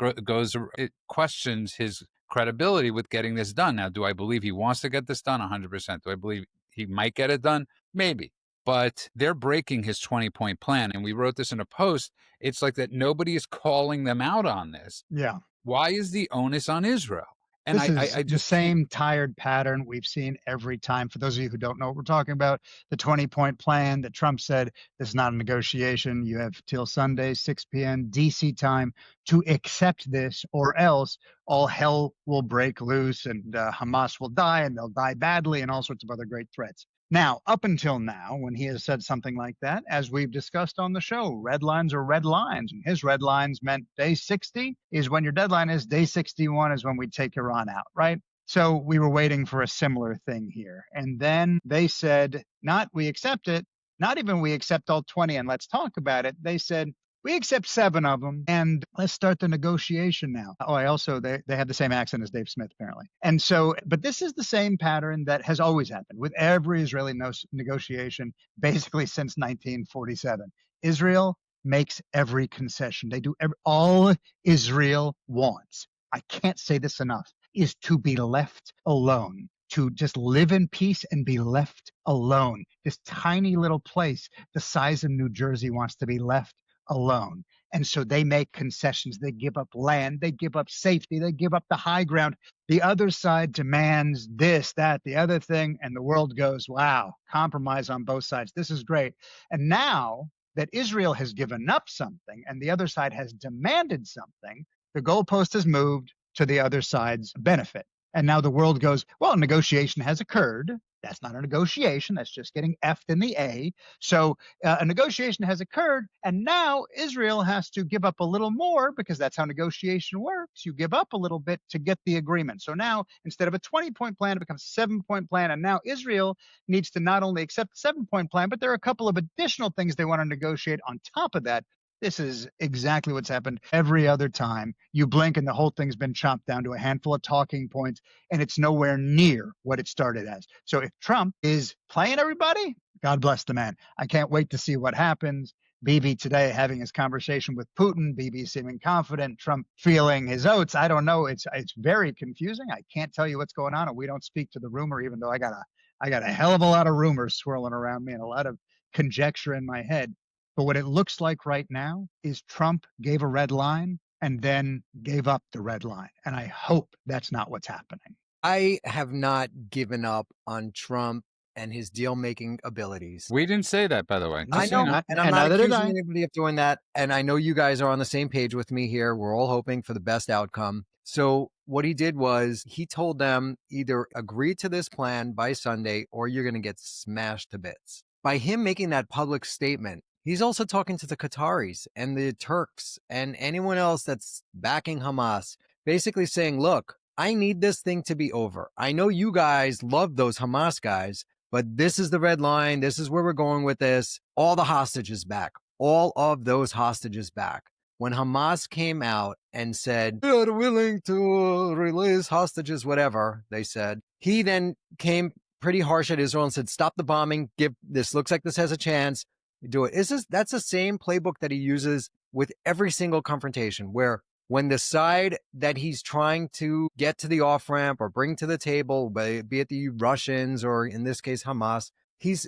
questions his credibility with getting this done. Now, do I believe he wants to get this done? 100%. Do I believe he might get it done? Maybe. But they're breaking his 20-point plan. And we wrote this in a post. It's like that nobody is calling them out on this. Yeah. Why is the onus on Israel? And This is I the just same tired pattern we've seen every time. For those of you who don't know what we're talking about, the 20-point plan that Trump said this is not a negotiation. You have till Sunday, 6 p.m. DC time to accept this, or else all hell will break loose and Hamas will die, and they'll die badly, and all sorts of other great threats. Now, up until now, when he has said something like that, as we've discussed on the show, red lines are red lines. And his red lines meant day 60 is when your deadline is, day 61 is when we take Iran out, right? So we were waiting for a similar thing here. And then they said, not we accept it, not even we accept all 20 and let's talk about it. They said, we accept 7 of them and let's start the negotiation now. Oh, they have the same accent as Dave Smith, apparently. And so, but this is the same pattern that has always happened with every Israeli negotiation, basically since 1947. Israel makes every concession. They do all Israel wants. I can't say this enough, is to be left alone, to just live in peace and be left alone. This tiny little place the size of New Jersey wants to be left alone. And so they make concessions. They give up land. They give up safety. They give up the high ground. The other side demands this, that, the other thing. And the world goes, wow, compromise on both sides. This is great. And now that Israel has given up something and the other side has demanded something, the goalpost has moved to the other side's benefit. And now the world goes, well, negotiation has occurred. That's not a negotiation. That's just getting F'd in the A. So a negotiation has occurred. And now Israel has to give up a little more because that's how negotiation works. You give up a little bit to get the agreement. So now instead of a 20-point plan, it becomes a 7-point plan. And now Israel needs to not only accept the 7-point plan, but there are a couple of additional things they want to negotiate on top of that. This is exactly what's happened every other time. You blink and the whole thing's been chopped down to a handful of talking points, and it's nowhere near what it started as. So if Trump is playing everybody, God bless the man. I can't wait to see what happens. Bibi today having his conversation with Putin, Bibi seeming confident, Trump feeling his oats. I don't know. It's very confusing. I can't tell you what's going on, and we don't speak to the rumor, even though I got a hell of a lot of rumors swirling around me and a lot of conjecture in my head. But what it looks like right now is Trump gave a red line and then gave up the red line. And I hope that's not what's happening. I have not given up on Trump and his deal-making abilities. We didn't say that, by the way. I Just so you know, and I'm and not neither did accusing I. anybody of doing that. And I know you guys are on the same page with me here. We're all hoping for the best outcome. So what he did was he told them either agree to this plan by Sunday or you're going to get smashed to bits. By him making that public statement, he's also talking to the Qataris and the Turks and anyone else that's backing Hamas, basically saying, look, I need this thing to be over. I know you guys love those Hamas guys, but this is the red line. This is where we're going with this. All the hostages back. All of those hostages back. When Hamas came out and said, we are willing to release hostages, whatever they said, he then came pretty harsh at Israel and said, stop the bombing. This looks like this has a chance. Do it. That's the same playbook that he uses with every single confrontation, where when the side that he's trying to get to the off ramp or bring to the table, be it the Russians or in this case Hamas, he's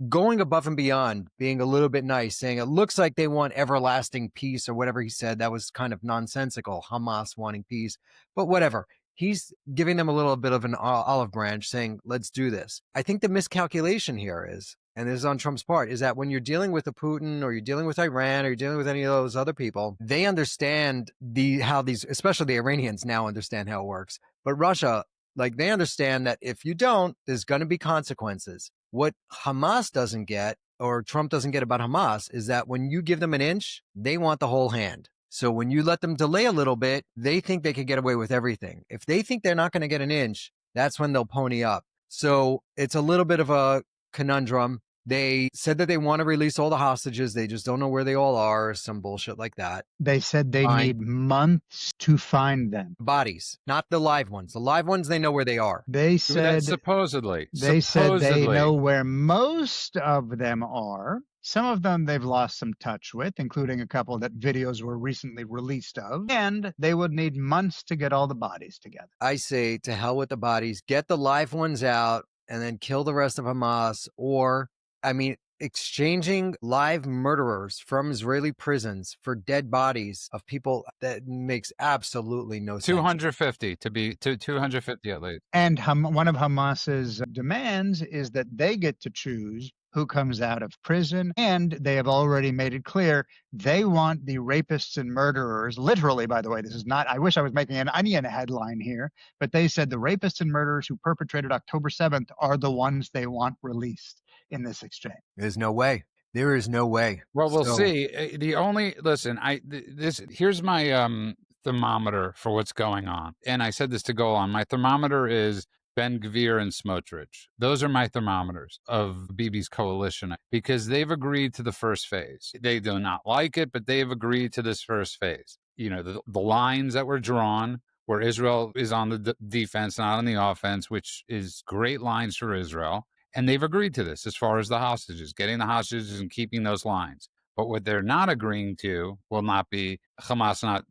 going above and beyond, being a little bit nice, saying it looks like they want everlasting peace or whatever he said. That was kind of nonsensical, Hamas wanting peace, but whatever. He's giving them a little bit of an olive branch, saying, let's do this. I think the miscalculation here is, and this is on Trump's part, is that when you're dealing with a Putin or you're dealing with Iran or you're dealing with any of those other people, they understand how these, especially the Iranians now understand how it works. But Russia, like, they understand that if you don't, there's going to be consequences. What Hamas doesn't get, or Trump doesn't get about Hamas, is that when you give them an inch, they want the whole hand. So when you let them delay a little bit, they think they could get away with everything. If they think they're not going to get an inch, that's when they'll pony up. So it's a little bit of a conundrum. They said that they want to release all the hostages. They just don't know where they all are, some bullshit like that. They said they need months to find them. Bodies, not the live ones. The live ones, they know where they are. They said supposedly. said they know where most of them are. Some of them they've lost some touch with, including a couple that videos were recently released of. And they would need months to get all the bodies together. I say to hell with the bodies. Get the live ones out and then kill the rest of Hamas. Or, I mean, exchanging live murderers from Israeli prisons for dead bodies of people, that makes absolutely no sense. 250 to 250 at least. And one of Hamas's demands is that they get to choose who comes out of prison. And they have already made it clear they want the rapists and murderers, literally, by the way, this is not, I wish I was making an Onion headline here, but they said the rapists and murderers who perpetrated October 7th are the ones they want released in this exchange. There's no way. There is no way. Well, we'll see. The only, listen, here's my thermometer for what's going on. And I said this to go on. My thermometer is Ben Gvir and Smotrich. Those are my thermometers of Bibi's coalition because they've agreed to the first phase. They do not like it, but they've agreed to this first phase. You know, the lines that were drawn where Israel is on the defense, not on the offense, which is great lines for Israel. And they've agreed to this as far as the hostages, getting the hostages and keeping those lines. But what they're not agreeing to will not be Hamas not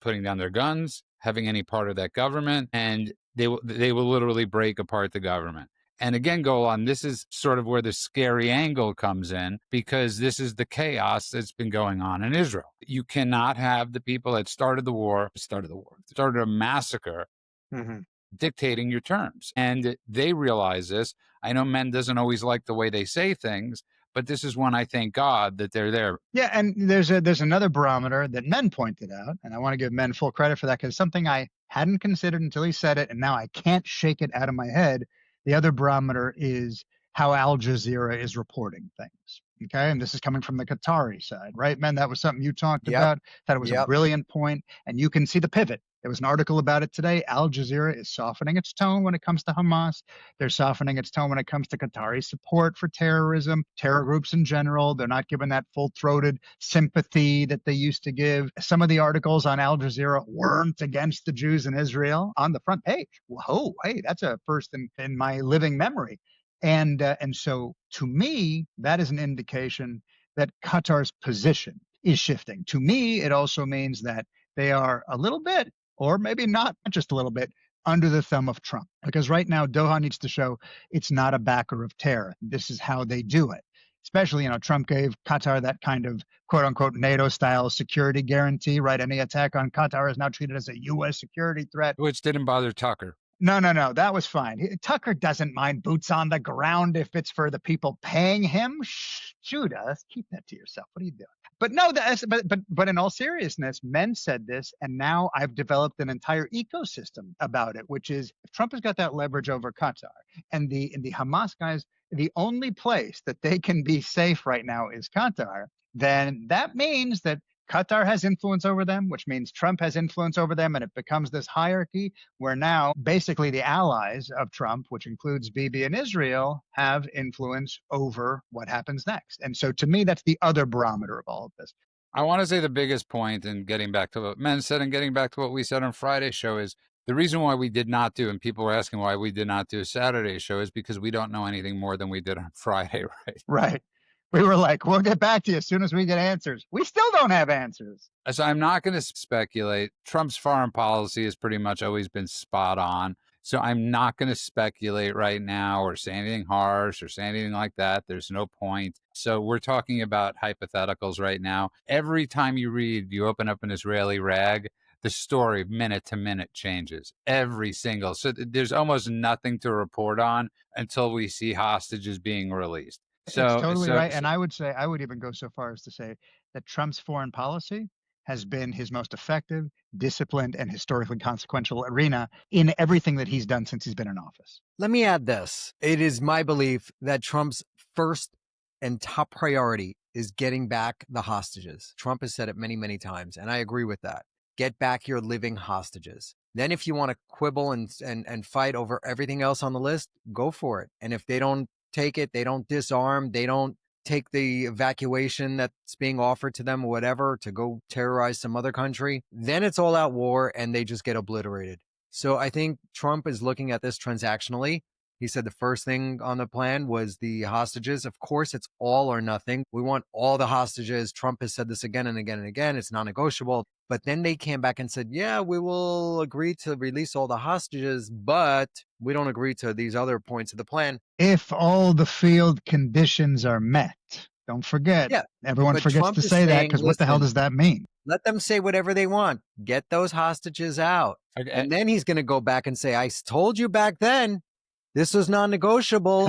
putting down their guns, having any part of that government, and they will literally break apart the government. And again, Golan, this is sort of where the scary angle comes in, because this is the chaos that's been going on in Israel. You cannot have the people that started a massacre, Mhm. dictating your terms. And they realize this. I know men doesn't always like the way they say things, but this is when I thank God that they're there. Yeah, and there's another barometer that men pointed out, and I want to give men full credit for that because something I hadn't considered until he said it, and now I can't shake it out of my head. The other barometer is how Al Jazeera is reporting things. Okay, and this is coming from the Qatari side, right, men? That was something you talked Yep. about. Thought it was a Yep. brilliant point, and you can see the pivot. There was an article about it today. Al Jazeera is softening its tone when it comes to Hamas. They're softening its tone when it comes to Qatari support for terrorism, terror groups in general. They're not giving that full throated sympathy that they used to give. Some of the articles on Al Jazeera weren't against the Jews in Israel on the front page. Whoa, hey, that's a first in my living memory. And so to me, that is an indication that Qatar's position is shifting. To me, it also means that they are a little bit, or maybe not just a little bit, under the thumb of Trump. Because right now, Doha needs to show it's not a backer of terror. This is how they do it. Especially, Trump gave Qatar that kind of quote unquote NATO style security guarantee, right? Any attack on Qatar is now treated as a U.S. security threat. Which didn't bother Tucker. No, no, no. That was fine. Tucker doesn't mind boots on the ground if it's for the people paying him. Shoot us. Keep that to yourself. What are you doing? But no, but in all seriousness, men said this, and now I've developed an entire ecosystem about it, which is if Trump has got that leverage over Qatar and the Hamas guys, the only place that they can be safe right now is Qatar, then that means that Qatar has influence over them, which means Trump has influence over them, and it becomes this hierarchy where now basically the allies of Trump, which includes Bibi and Israel, have influence over what happens next. And so to me, that's the other barometer of all of this. I want to say the biggest point, in getting back to what men said and getting back to what we said on Friday's show, is the reason why we did not do, and people were asking why we did not do Saturday's show, is because we don't know anything more than we did on Friday, right? Right. We were like, we'll get back to you as soon as we get answers. We still don't have answers. So I'm not going to speculate. Trump's foreign policy has pretty much always been spot on. So I'm not going to speculate right now or say anything harsh or say anything like that. There's no point. So we're talking about hypotheticals right now. Every time you open up an Israeli rag, the story minute to minute changes. Every single. So there's almost nothing to report on until we see hostages being released. It's totally right. And I would even go so far as to say that Trump's foreign policy has been his most effective, disciplined, and historically consequential arena in everything that he's done since he's been in office. Let me add this. It is my belief that Trump's first and top priority is getting back the hostages. Trump has said it many, many times, and I agree with that. Get back your living hostages. Then if you want to quibble and fight over everything else on the list, go for it. And if they don't take it, they don't disarm, they don't take the evacuation that's being offered to them or whatever to go terrorize some other country, then it's all out war and they just get obliterated. So I think Trump is looking at this transactionally. He said the first thing on the plan was the hostages. Of course, it's all or nothing. We want all the hostages. Trump has said this again and again and again. It's non-negotiable. But then they came back and said, yeah, we will agree to release all the hostages, but we don't agree to these other points of the plan. If all the field conditions are met. Don't forget. Yeah, everyone forgets Trump to is say that saying, because what the hell listen, does that mean? let them say whatever they want. Get those hostages out. And then he's going to go back and say, I told you back then, this was non-negotiable.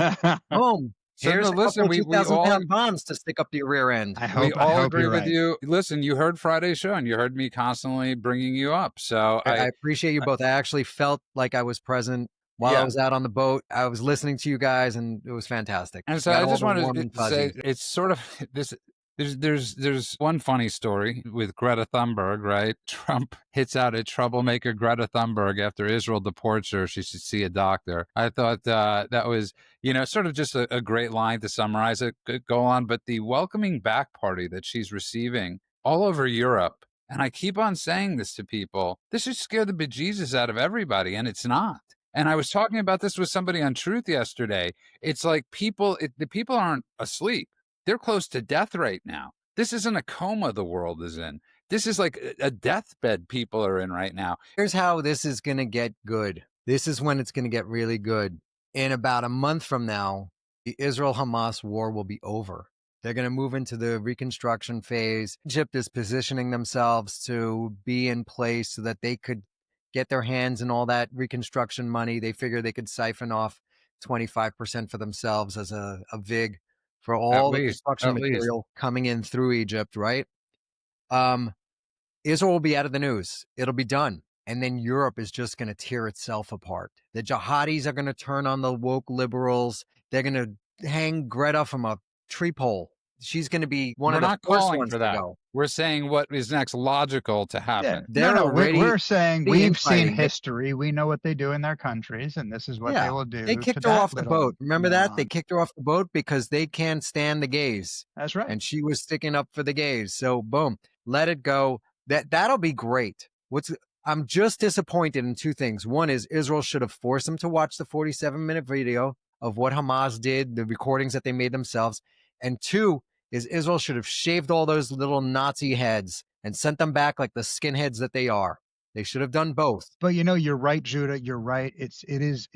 Boom. So Here's no, listen, a we couple 2,000 all pound bombs to stick up to your rear end. We all agree you're with right. you. Listen, you heard Friday's show and you heard me constantly bringing you up. So I appreciate you both. I actually felt like I was present while I was out on the boat. I was listening to you guys and it was fantastic. And so Got I all just the wanted warm to and say fuzzy. it's sort of this. There's one funny story with Greta Thunberg, right? Trump hits out at troublemaker Greta Thunberg after Israel deports her. She should see a doctor. I thought that was, sort of just a great line to summarize it. Go on. But the welcoming back party that she's receiving all over Europe, and I keep on saying this to people, this should scare the bejesus out of everybody, and it's not. And I was talking about this with somebody on Truth yesterday. It's like the people aren't asleep. They're close to death right now. This isn't a coma the world is in. This is like a deathbed people are in right now. Here's how this is going to get good. This is when it's going to get really good. In about a month from now, the Israel-Hamas war will be over. They're going to move into the reconstruction phase. Egypt is positioning themselves to be in place so that they could get their hands in all that reconstruction money. They figure they could siphon off 25% for themselves as a VIG for At all the least, construction at least. material coming in through Egypt, right? Israel will be out of the news. It'll be done. And then Europe is just going to tear itself apart. The jihadis are going to turn on the woke liberals. They're going to hang Greta from a tree pole. She's going to be one We're of the not first calling ones for to that. go. We're saying what is next logical to Yeah. happen. They're No, already we're saying we've seen infighting. history. We know what they do in their countries, and this is what they Yeah, will they do to kicked her that off the little boat. Remember that? They moron. kicked her off the boat because they can't stand the gays. That's right. And she was sticking up for the gays. So boom, let it go. That'll be great. I'm just disappointed in two things. One is Israel should have forced them to watch the 47-minute video of what Hamas did, the recordings that they made themselves. And two is Israel should have shaved all those little Nazi heads and sent them back like the skinheads that they are. They should have done both. But you're right, Judah. You're right. It's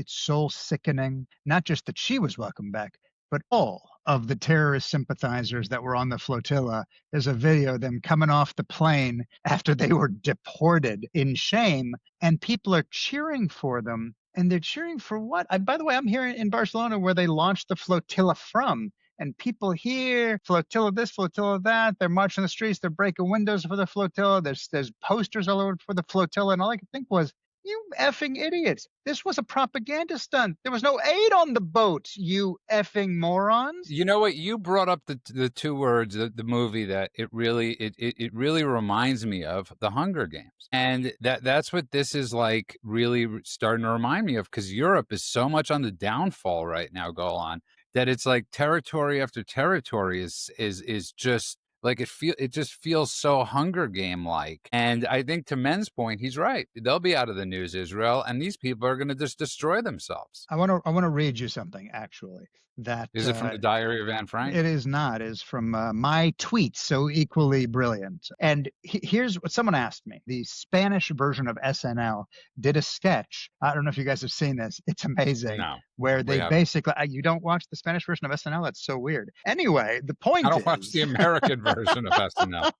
soul sickening. Not just that she was welcome back, but all of the terrorist sympathizers that were on the flotilla. There's a video of them coming off the plane after they were deported in shame, and people are cheering for them. And they're cheering for what? By the way, I'm here in Barcelona where they launched the flotilla from. And people here, flotilla this, flotilla that. They're marching the streets. They're breaking windows for the flotilla. There's posters all over for the flotilla. And all I could think was, you effing idiots. This was a propaganda stunt. There was no aid on the boat, you effing morons. You know what? You brought up the two words, the movie that it really reminds me of the Hunger Games, and that's what this is like. Really starting to remind me of, because Europe is so much on the downfall right now. Go on. That it's like territory after territory is just like it just feels so Hunger Game like. And I think, to Men's point, he's right. They'll be out of the news, Israel, and these people are going to just destroy themselves. I want to read you something, actually. That Is it from the Diary of Anne Frank? It is not. It is from my tweets, so equally brilliant. And here's what someone asked me. The Spanish version of SNL did a sketch. I don't know if you guys have seen this. It's amazing. No, where we they haven't. basically, you don't watch the Spanish version of SNL? That's so weird. Anyway, the point I don't is, watch the American version of SNL.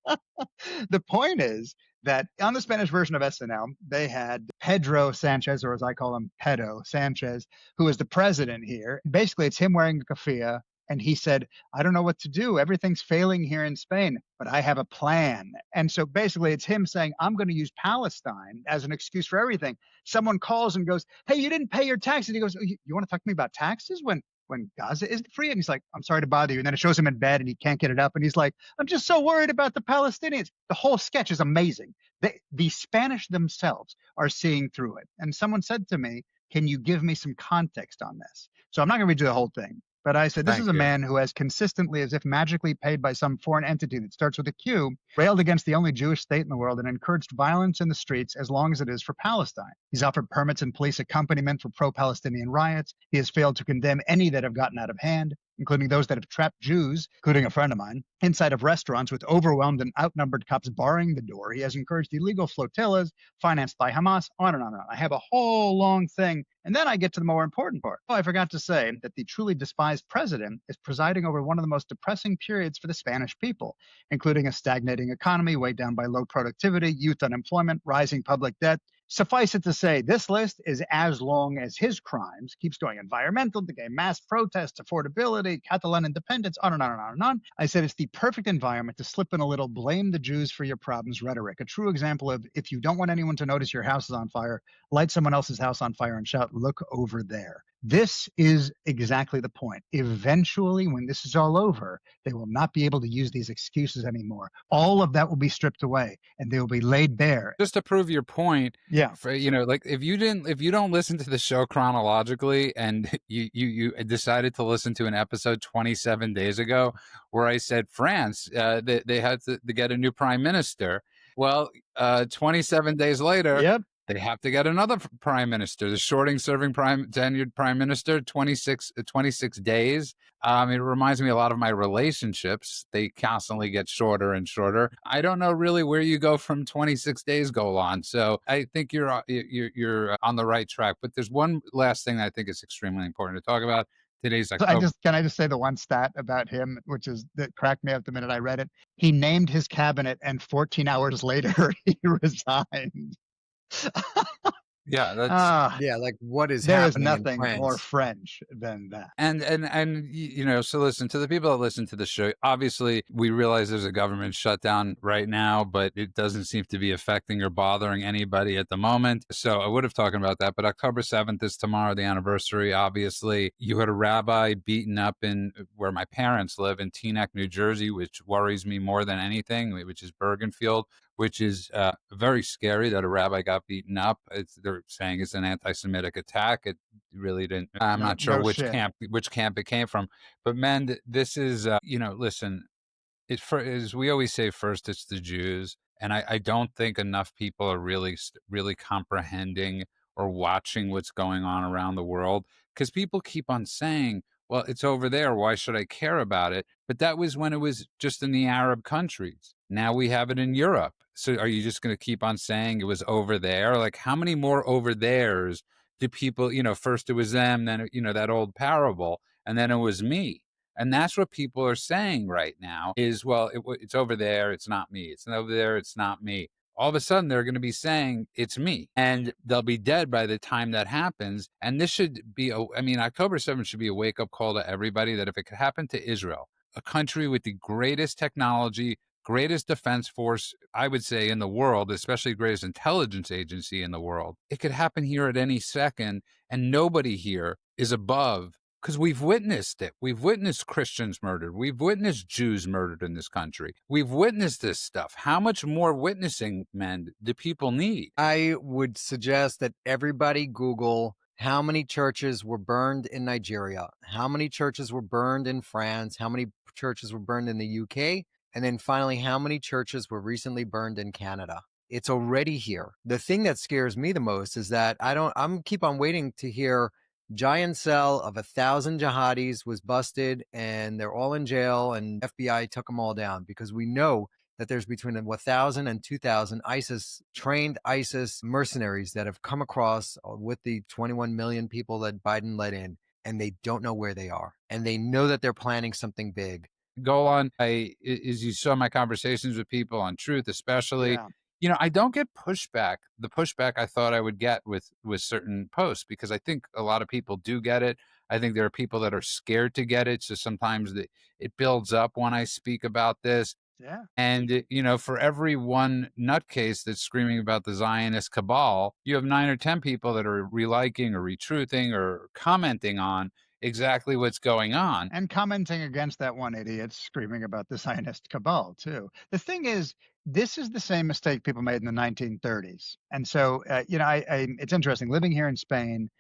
the point is that on the Spanish version of SNL, they had Pedro Sanchez, or as I call him, Pedo Sanchez, who is the president here. Basically, it's him wearing a keffiyeh, and he said, I don't know what to do. Everything's failing here in Spain, but I have a plan. And so basically, it's him saying, I'm going to use Palestine as an excuse for everything. Someone calls and goes, hey, you didn't pay your taxes. He goes, oh, you want to talk to me about taxes when Gaza isn't free? And he's like, I'm sorry to bother you. And then it shows him in bed and he can't get it up. And he's like, I'm just so worried about the Palestinians. The whole sketch is amazing. The Spanish themselves are seeing through it. And someone said to me, can you give me some context on this? So I'm not going to read you the whole thing. But I said, this Thank is a you. man who has consistently, as if magically paid by some foreign entity that starts with a Q, railed against the only Jewish state in the world and encouraged violence in the streets as long as it is for Palestine. He's offered permits and police accompaniment for pro-Palestinian riots. He has failed to condemn any that have gotten out of hand, including those that have trapped Jews, including a friend of mine, inside of restaurants with overwhelmed and outnumbered cops barring the door. He has encouraged illegal flotillas financed by Hamas, on and on and on. I have a whole long thing. And then I get to the more important part. Oh, I forgot to say that the truly despised president is presiding over one of the most depressing periods for the Spanish people, including a stagnating economy weighed down by low productivity, youth unemployment, rising public debt. Suffice it to say, this list is as long as his crimes. Keeps going: environmental, the gay mass protests, affordability, Catalan independence, on and on and on and on. I said it's the perfect environment to slip in a little blame the Jews for your problems rhetoric. A true example of, if you don't want anyone to notice your house is on fire, light someone else's house on fire and shout, look over there. This is exactly the point. Eventually, when this is all over, they will not be able to use these excuses anymore. All of that will be stripped away and they will be laid bare. Just to prove your point, Yeah. for, like if you don't listen to the show chronologically and you decided to listen to an episode 27 days ago where I said France, they had to get a new prime minister. Well, 27 days later, Yep. They have to get another prime minister. The shorting-serving tenured prime minister, 26 days. It reminds me a lot of my relationships. They constantly get shorter and shorter. I don't know really where you go from 26 days go on. So I think you're on the right track. But there's one last thing that I think is extremely important to talk about. Today's So October. can I just say the one stat about him, which is that cracked me up the minute I read it? He named his cabinet, and 14 hours later he resigned. Yeah, that's Ah, Yeah, like what is there is happening in nothing more France? French than that. and so listen to the people that listen to the show. Obviously, we realize there's a government shutdown right now, but it doesn't seem to be affecting or bothering anybody at the moment. So I would have talked about that, but October 7th is tomorrow, the anniversary. Obviously, you had a rabbi beaten up in where my parents live in Teaneck, New Jersey, which worries me more than anything, which is Bergenfield, which is very scary that a rabbi got beaten up. They're saying it's an anti-Semitic attack. It really didn't. I'm No, not sure no shit. which camp it came from, but man, this is listen. As we always say, first it's the Jews, and I don't think enough people are really comprehending or watching what's going on around the world, because people keep on saying, well, it's over there, why should I care about it? But that was when it was just in the Arab countries. Now we have it in Europe. So are you just going to keep on saying it was over there? Like, how many more over there's do people, first it was them, then that old parable, and then it was me. And that's what people are saying right now is, well, it's over there. It's not me. It's over there. It's not me. All of a sudden, they're going to be saying it's me, and they'll be dead by the time that happens. And this should be, October 7th should be a wake up call to everybody that if it could happen to Israel, a country with the greatest technology, greatest defense force, I would say, in the world, especially greatest intelligence agency in the world, it could happen here at any second. And nobody here is above, because we've witnessed it. We've witnessed Christians murdered. We've witnessed Jews murdered in this country. We've witnessed this stuff. How much more witnessing, men, do people need? I would suggest that everybody Google how many churches were burned in Nigeria, how many churches were burned in France, how many churches were burned in the UK, and then finally, how many churches were recently burned in Canada. It's already here. The thing that scares me the most is that I'm keep on waiting to hear giant cell of 1,000 jihadis was busted and they're all in jail and FBI took them all down, because we know that there's between 1,000 and 2,000 trained ISIS mercenaries that have come across with the 21 million people that Biden let in, and they don't know where they are. And they know that they're planning something big. Go on. As you saw my conversations with people on Truth, especially, Yeah. I don't get pushback, the pushback I thought I would get with certain posts, because I think a lot of people do get it. I think there are people that are scared to get it. So sometimes it builds up when I speak about this. Yeah. And, for every one nutcase that's screaming about the Zionist cabal, you have 9 or 10 people that are reliking or retruthing or commenting on exactly what's going on. And commenting against that one idiot screaming about the Zionist cabal, too. The thing is, this is the same mistake people made in the 1930s. And so, it's interesting. Living here in Spain,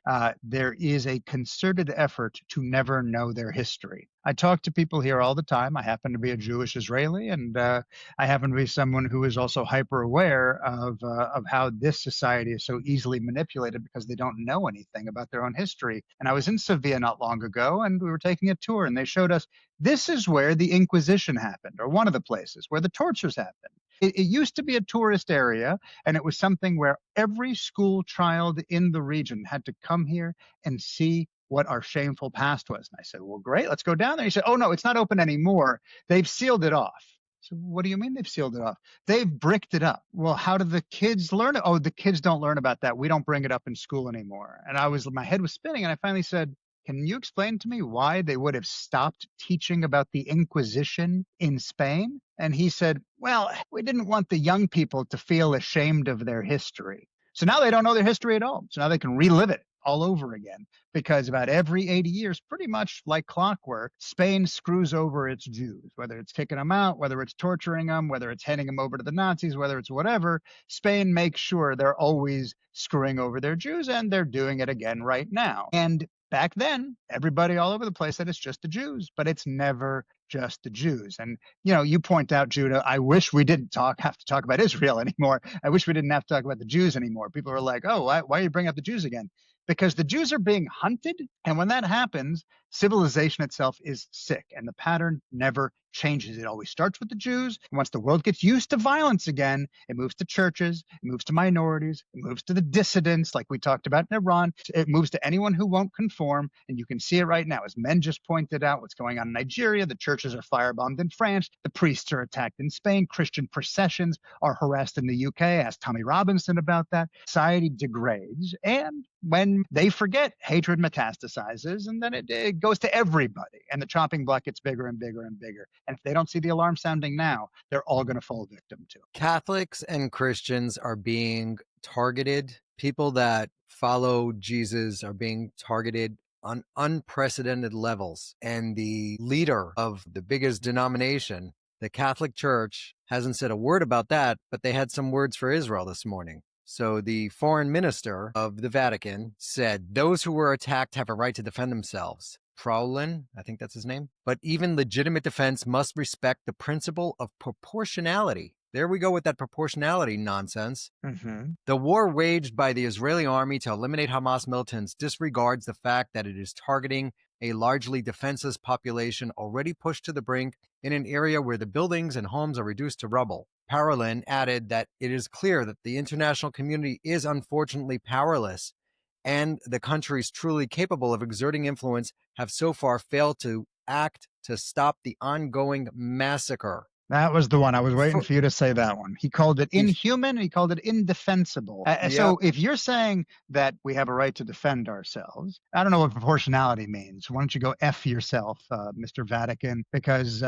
there is a concerted effort to never know their history. I talk to people here all the time. I happen to be a Jewish Israeli, and I happen to be someone who is also hyper aware of how this society is so easily manipulated because they don't know anything about their own history. And I was in Sevilla not long ago, and we were taking a tour, and they showed us this is where the Inquisition happened, or one of the places where the tortures happened. It used to be a tourist area, and it was something where every school child in the region had to come here and see what our shameful past was. And I said, well, great, let's go down there. He said, oh, no, it's not open anymore. They've sealed it off. So what do you mean they've sealed it off? They've bricked it up. Well, how do the kids learn it? Oh, the kids don't learn about that. We don't bring it up in school anymore. And my head was spinning, and I finally said, can you explain to me why they would have stopped teaching about the Inquisition in Spain? And he said, well, we didn't want the young people to feel ashamed of their history. So now they don't know their history at all. So now they can relive it all over again, because about every 80 years, pretty much like clockwork, Spain screws over its Jews, whether it's kicking them out, whether it's torturing them, whether it's handing them over to the Nazis, whether it's whatever. Spain makes sure they're always screwing over their Jews, and they're doing it again right now. And back then, everybody all over the place said it's just the Jews, but it's never just the Jews. And, you point out, Judah, I wish we didn't have to talk about Israel anymore. I wish we didn't have to talk about the Jews anymore. People are like, oh, why are you bringing up the Jews again? Because the Jews are being hunted. And when that happens, civilization itself is sick, and the pattern never changes. It always starts with the Jews. And once the world gets used to violence again, it moves to churches, it moves to minorities, it moves to the dissidents, like we talked about in Iran. It moves to anyone who won't conform. And you can see it right now, as men just pointed out, what's going on in Nigeria. The churches are firebombed in France. The priests are attacked in Spain. Christian processions are harassed in the UK. Ask Tommy Robinson about that. Society degrades. And when they forget, hatred metastasizes, and then it goes to everybody. And the chopping block gets bigger and bigger and bigger. And if they don't see the alarm sounding now, they're all going to fall victim to it. Catholics and Christians are being targeted. People that follow Jesus are being targeted on unprecedented levels. And the leader of the biggest denomination, the Catholic Church, hasn't said a word about that, but they had some words for Israel this morning. So the foreign minister of the Vatican said those who were attacked have a right to defend themselves. Prowlin, I think that's his name. But even legitimate defense must respect the principle of proportionality. There we go with that proportionality nonsense. Mm-hmm. The war waged by the Israeli army to eliminate Hamas militants disregards the fact that it is targeting a largely defenseless population already pushed to the brink in an area where the buildings and homes are reduced to rubble. Parolin added that it is clear that the international community is unfortunately powerless, and the countries truly capable of exerting influence have so far failed to act to stop the ongoing massacre. That was the one. I was waiting for you to say that one. He called it inhuman. He called it indefensible. So if you're saying that we have a right to defend ourselves, I don't know what proportionality means. Why don't you go F yourself, Mr. Vatican? Because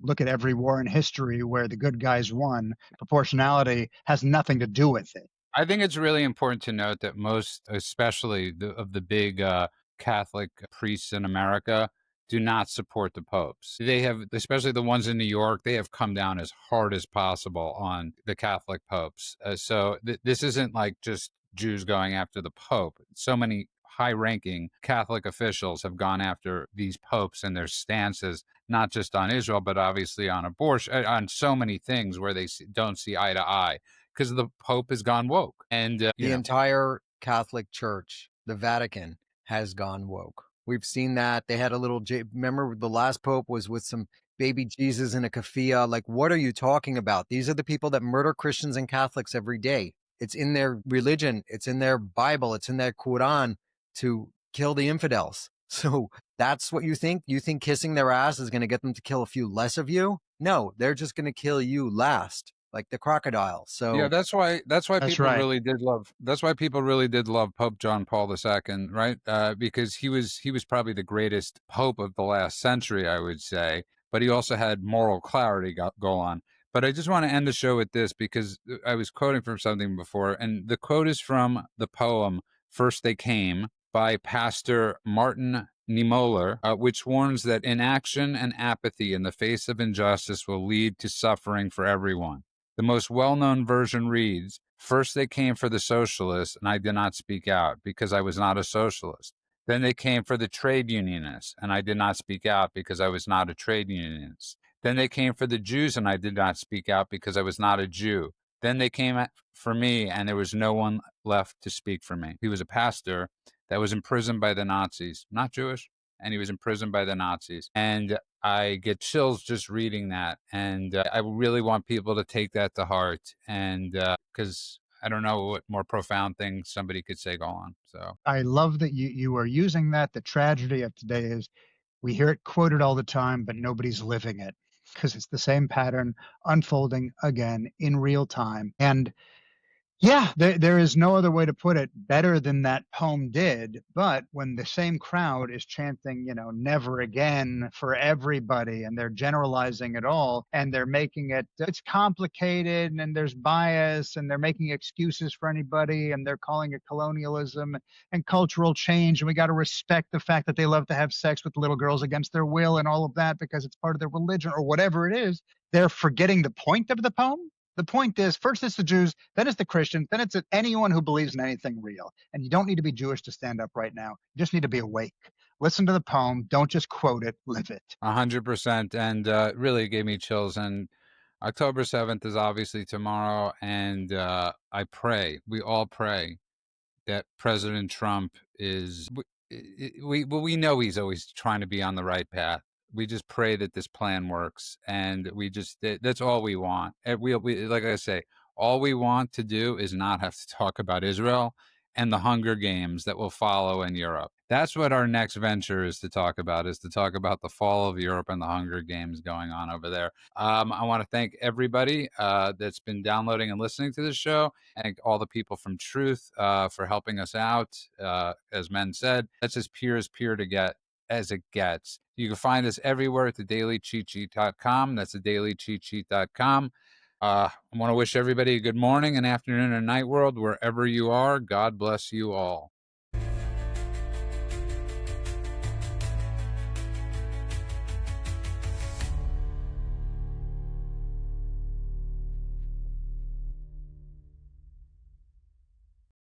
look at every war in history where the good guys won. Proportionality has nothing to do with it. I think it's really important to note that most, especially of the big Catholic priests in America, do not support the popes. They have, especially the ones in New York, they have come down as hard as possible on the Catholic popes. So this isn't like just Jews going after the Pope. So many high-ranking Catholic officials have gone after these popes and their stances, not just on Israel, but obviously on abortion, on so many things where they don't see eye to eye because the Pope has gone woke. And the entire Catholic Church, the Vatican, has gone woke. We've seen that. They had a little, remember the last Pope was with some baby Jesus in a keffiyeh. Like, what are you talking about? These are the people that murder Christians and Catholics every day. It's in their religion. It's in their Bible. It's in their Quran to kill the infidels. So that's what you think? You think kissing their ass is going to get them to kill a few less of you? No, they're just going to kill you last, like the crocodile. So yeah, that's why people really did love. That's why people really did love Pope John Paul II, right? Because he was probably the greatest pope of the last century, I would say. But he also had moral clarity go on. But I just want to end the show with this because I was quoting from something before, and the quote is from the poem "First They Came" by Pastor Martin Niemöller, which warns that inaction and apathy in the face of injustice will lead to suffering for everyone. The most well-known version reads, "First they came for the socialists, and I did not speak out because I was not a socialist. Then they came for the trade unionists, and I did not speak out because I was not a trade unionist. Then they came for the Jews, and I did not speak out because I was not a Jew. Then they came for me, and there was no one left to speak for me." He was a pastor that was imprisoned by the Nazis, not Jewish, and he was imprisoned by the Nazis. And I get chills just reading that. And I really want people to take that to heart. And because I don't know what more profound thing somebody could say go on. So I love that you are using that. The tragedy of today is we hear it quoted all the time, but nobody's living it because it's the same pattern unfolding again in real time. And yeah, there is no other way to put it better than that poem did. But when the same crowd is chanting, never again for everybody, and they're generalizing it all, and they're making it's complicated, and there's bias, and they're making excuses for anybody, and they're calling it colonialism and cultural change, and we got to respect the fact that they love to have sex with little girls against their will and all of that because it's part of their religion or whatever it is, they're forgetting the point of the poem. The point is, first it's the Jews, then it's the Christians, then it's anyone who believes in anything real. And you don't need to be Jewish to stand up right now. You just need to be awake. Listen to the poem. Don't just quote it, live it. 100%. And really gave me chills. And October 7th is obviously tomorrow. And I pray, we all pray that President Trump is, we know he's always trying to be on the right path. We just pray that this plan works, and that's all we want. And we like I say, all we want to do is not have to talk about Israel and the Hunger Games that will follow in Europe. That's what our next venture is to talk about, the fall of Europe and the Hunger Games going on over there. I want to thank everybody that's been downloading and listening to this show, and all the people from Truth for helping us out. As Men said, that's as pure to get as it gets. You can find us everywhere at thedailycheatsheet.com. That's thedailycheatsheet.com. I want to wish everybody a good morning and afternoon and night world, wherever you are. God bless you all.